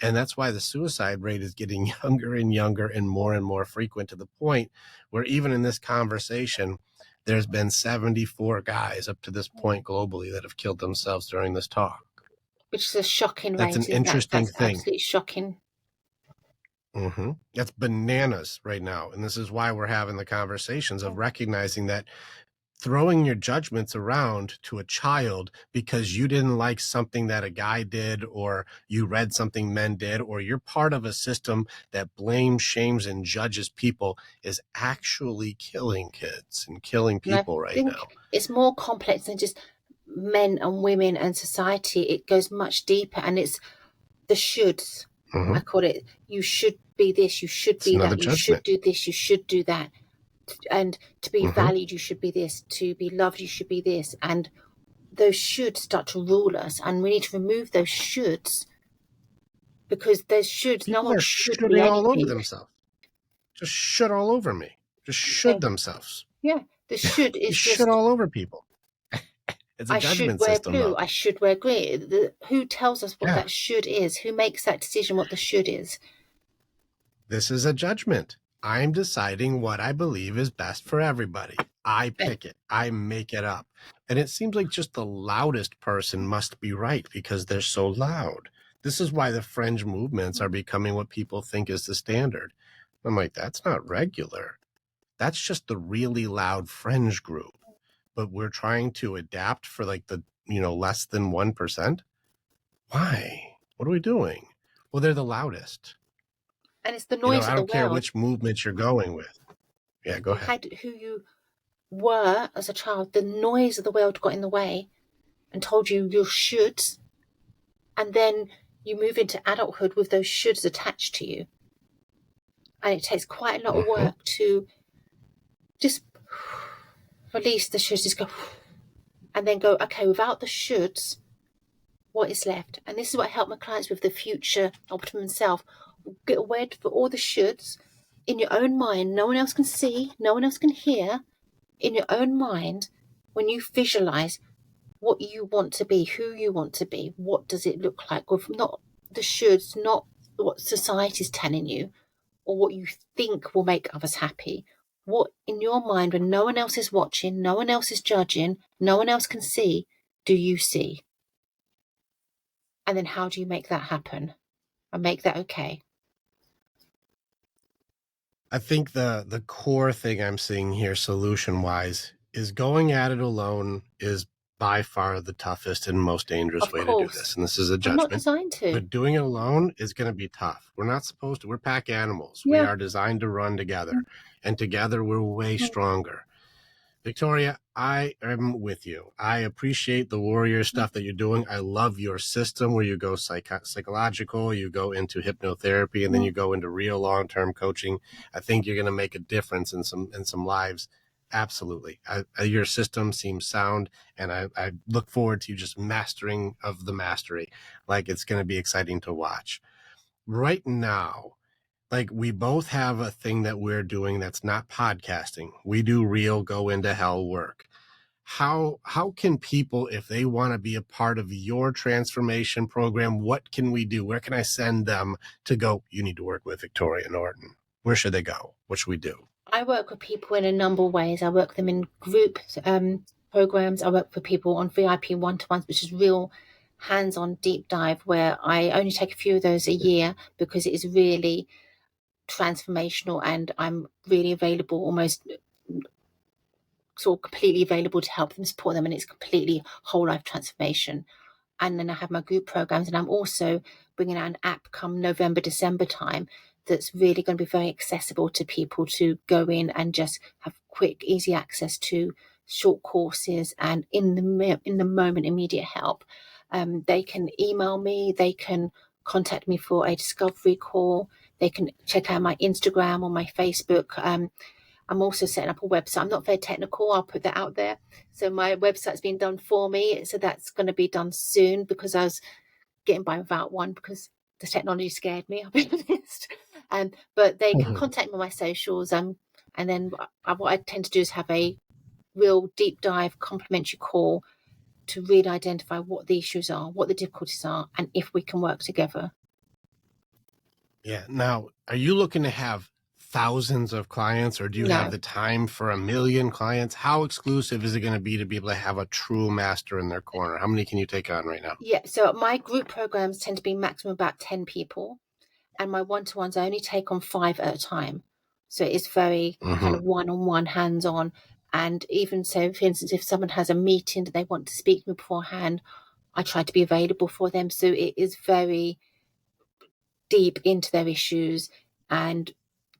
[SPEAKER 1] And that's why the suicide rate is getting younger and more frequent, to the point where even in this conversation, there's been 74 guys up to this point globally that have killed themselves during this talk.
[SPEAKER 2] Which is a shocking rate.
[SPEAKER 1] That's an interesting thing.
[SPEAKER 2] Absolutely shocking.
[SPEAKER 1] That's bananas right now. And this is why we're having the conversations of recognizing that throwing your judgments around to a child because you didn't like something that a guy did, or you read something men did, or you're part of a system that blames, shames, and judges people is actually killing kids and killing people right now.
[SPEAKER 2] It's more complex than just men and women and society, it goes much deeper, and it's the shoulds. I call it, you should be this, you should be that, you should do this, you should do that. And to be valued, you should be this. To be loved, you should be this. And those shoulds start to rule us, and we need to remove those shoulds, because those shoulds, no one should be anything.
[SPEAKER 1] All over themselves. Just should all over me. Just should themselves.
[SPEAKER 2] Yeah, the should is just
[SPEAKER 1] should all over people. It's a judgment system.
[SPEAKER 2] I should wear blue. I should wear green. Who tells us what that should is? Who makes that decision what the should is?
[SPEAKER 1] This is a judgment. I'm deciding what I believe is best for everybody. I pick it. I make it up. And it seems like just the loudest person must be right because they're so loud. This is why the fringe movements are becoming what people think is the standard. I'm like, that's not regular. That's just the really loud fringe group. But we're trying to adapt for like the, less than 1%. Why? What are we doing? Well, they're the loudest.
[SPEAKER 2] And it's the noise of the world. I
[SPEAKER 1] don't care which movement you're going with. Yeah, go ahead.
[SPEAKER 2] Who you were as a child, the noise of the world got in the way and told you should. And then you move into adulthood with those shoulds attached to you. And it takes quite a lot of work to just release the shoulds, just go, and then go, okay, without the shoulds, what is left? And this is what I help my clients with, the future optimum self. Get away for all the shoulds in your own mind. No one else can see, no one else can hear. In your own mind, when you visualize what you want to be, who you want to be, what does it look like? With not the shoulds, not what society's telling you or what you think will make others happy. What in your mind, when no one else is watching, no one else is judging, no one else can see, do you see? And then how do you make that happen and make that okay?
[SPEAKER 1] I think the core thing I'm seeing here solution-wise is going at it alone is by far the toughest and most dangerous way to do this. And this is a judgment.
[SPEAKER 2] I'm not designed to.
[SPEAKER 1] But doing it alone is going to be tough. We're not supposed to. We're pack animals. We are designed to run together. And together we're way stronger. Victoria, I am with you. I appreciate the warrior stuff that you're doing. I love your system where you go psychological, you go into hypnotherapy, and then you go into real long-term coaching. I think you're going to make a difference in some lives. Absolutely. Your system seems sound, and I look forward to you just mastering of the mastery. Like, it's going to be exciting to watch. Right now, like, we both have a thing that we're doing that's not podcasting. We do real go into hell work. How can people, if they want to be a part of your transformation program, what can we do? Where can I send them to go, you need to work with Victoria Norton? Where should they go? What should we do?
[SPEAKER 2] I work with people in a number of ways. I work with them in group programs. I work with people on VIP one-to-ones, which is real hands-on deep dive, where I only take a few of those a year because it is really transformational, and I'm really available, almost sort of completely available to help them, support them, and it's completely whole life transformation. And then I have my group programs, and I'm also bringing out an app come November, December time that's really going to be very accessible to people to go in and just have quick, easy access to short courses and in the moment immediate help. They can email me, they can contact me for a discovery call, they can check out my Instagram or my Facebook. I'm also setting up a website. I'm not very technical, I'll put that out there. So my website's been done for me. So that's going to be done soon, because I was getting by without one because the technology scared me, I'll be honest. But they can contact me on my socials. And then what I tend to do is have a real deep dive complimentary call to really identify what the issues are, what the difficulties are, and if we can work together.
[SPEAKER 1] Yeah. Now, are you looking to have thousands of clients, or do you have the time for 1 million clients? How exclusive is it going to be able to have a true master in their corner? How many can you take on right now?
[SPEAKER 2] Yeah. So my group programs tend to be maximum about 10 people, and my one-to-ones I only take on 5 at a time. So it's very kind of one-on-one, hands-on. And even so, for instance, if someone has a meeting that they want to speak to me beforehand, I try to be available for them. So it is very deep into their issues, and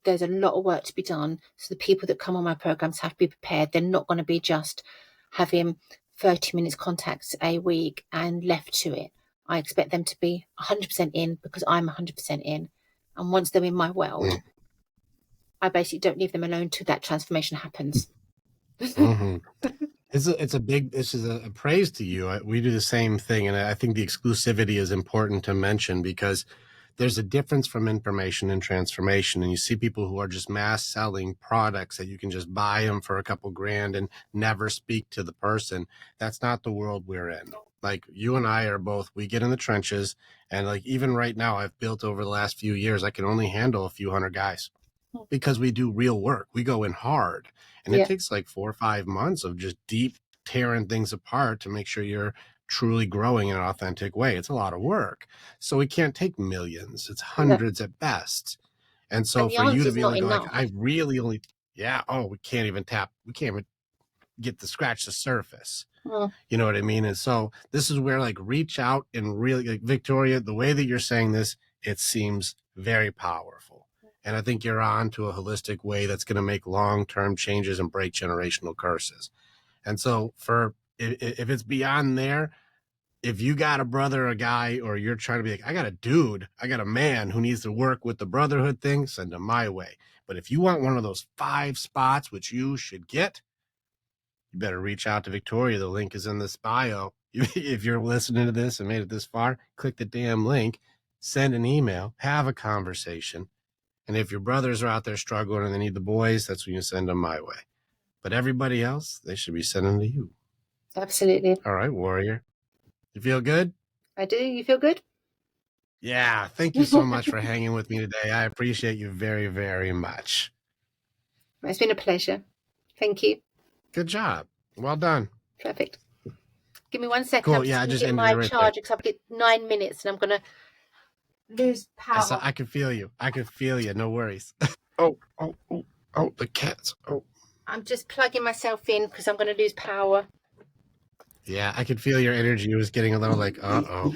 [SPEAKER 2] there's a lot of work to be done. So the people that come on my programs have to be prepared. They're not going to be just having 30 minutes contacts a week and left to it. I expect them to be 100% in because I'm 100% in. And once they're in my world, I basically don't leave them alone till that transformation happens.
[SPEAKER 1] Mm-hmm. This is a praise to you. We do the same thing. And I think the exclusivity is important to mention because there's a difference from information and transformation. And you see people who are just mass selling products that you can just buy them for a couple grand and never speak to the person. That's not the world we're in. Like you and I are both, we get in the trenches. And like even right now, I've built over the last few years, I can only handle a few hundred guys because we do real work. We go in hard. And it takes like 4 or 5 months of just deep tearing things apart to make sure you're truly growing in an authentic way. It's a lot of work. So we can't take millions. It's hundreds at best. And so for you to be able to go like, I really only, we can't even get to scratch the surface. You know what I mean? And so this is where like reach out and really, like Victoria, the way that you're saying this, it seems very powerful. And I think you're on to a holistic way that's going to make long-term changes and break generational curses. And so if it's beyond there, if you got a brother, a guy, or you're trying to be like, I got a dude, I got a man who needs to work with the brotherhood thing, send him my way. But if you want one of those 5 spots, which you should get, you better reach out to Victoria. The link is in this bio. If you're listening to this and made it this far, click the damn link, send an email, have a conversation. And if your brothers are out there struggling and they need the boys, that's when you send them my way. But everybody else, they should be sending to you.
[SPEAKER 2] Absolutely.
[SPEAKER 1] All right, warrior. You feel good?
[SPEAKER 2] I do. You feel good?
[SPEAKER 1] Yeah. Thank you so much for hanging with me today. I appreciate you very, very much.
[SPEAKER 2] It's been a pleasure. Thank you.
[SPEAKER 1] Good job. Well done.
[SPEAKER 2] Perfect. Give me 1 second.
[SPEAKER 1] Cool.
[SPEAKER 2] I'm just getting my charger because I've got 9 minutes and I'm going to lose power.
[SPEAKER 1] I can feel you. No worries. Oh, the cats. Oh.
[SPEAKER 2] I'm just plugging myself in because I'm going to lose power.
[SPEAKER 1] Yeah, I could feel your energy. It was getting a little like, uh-oh.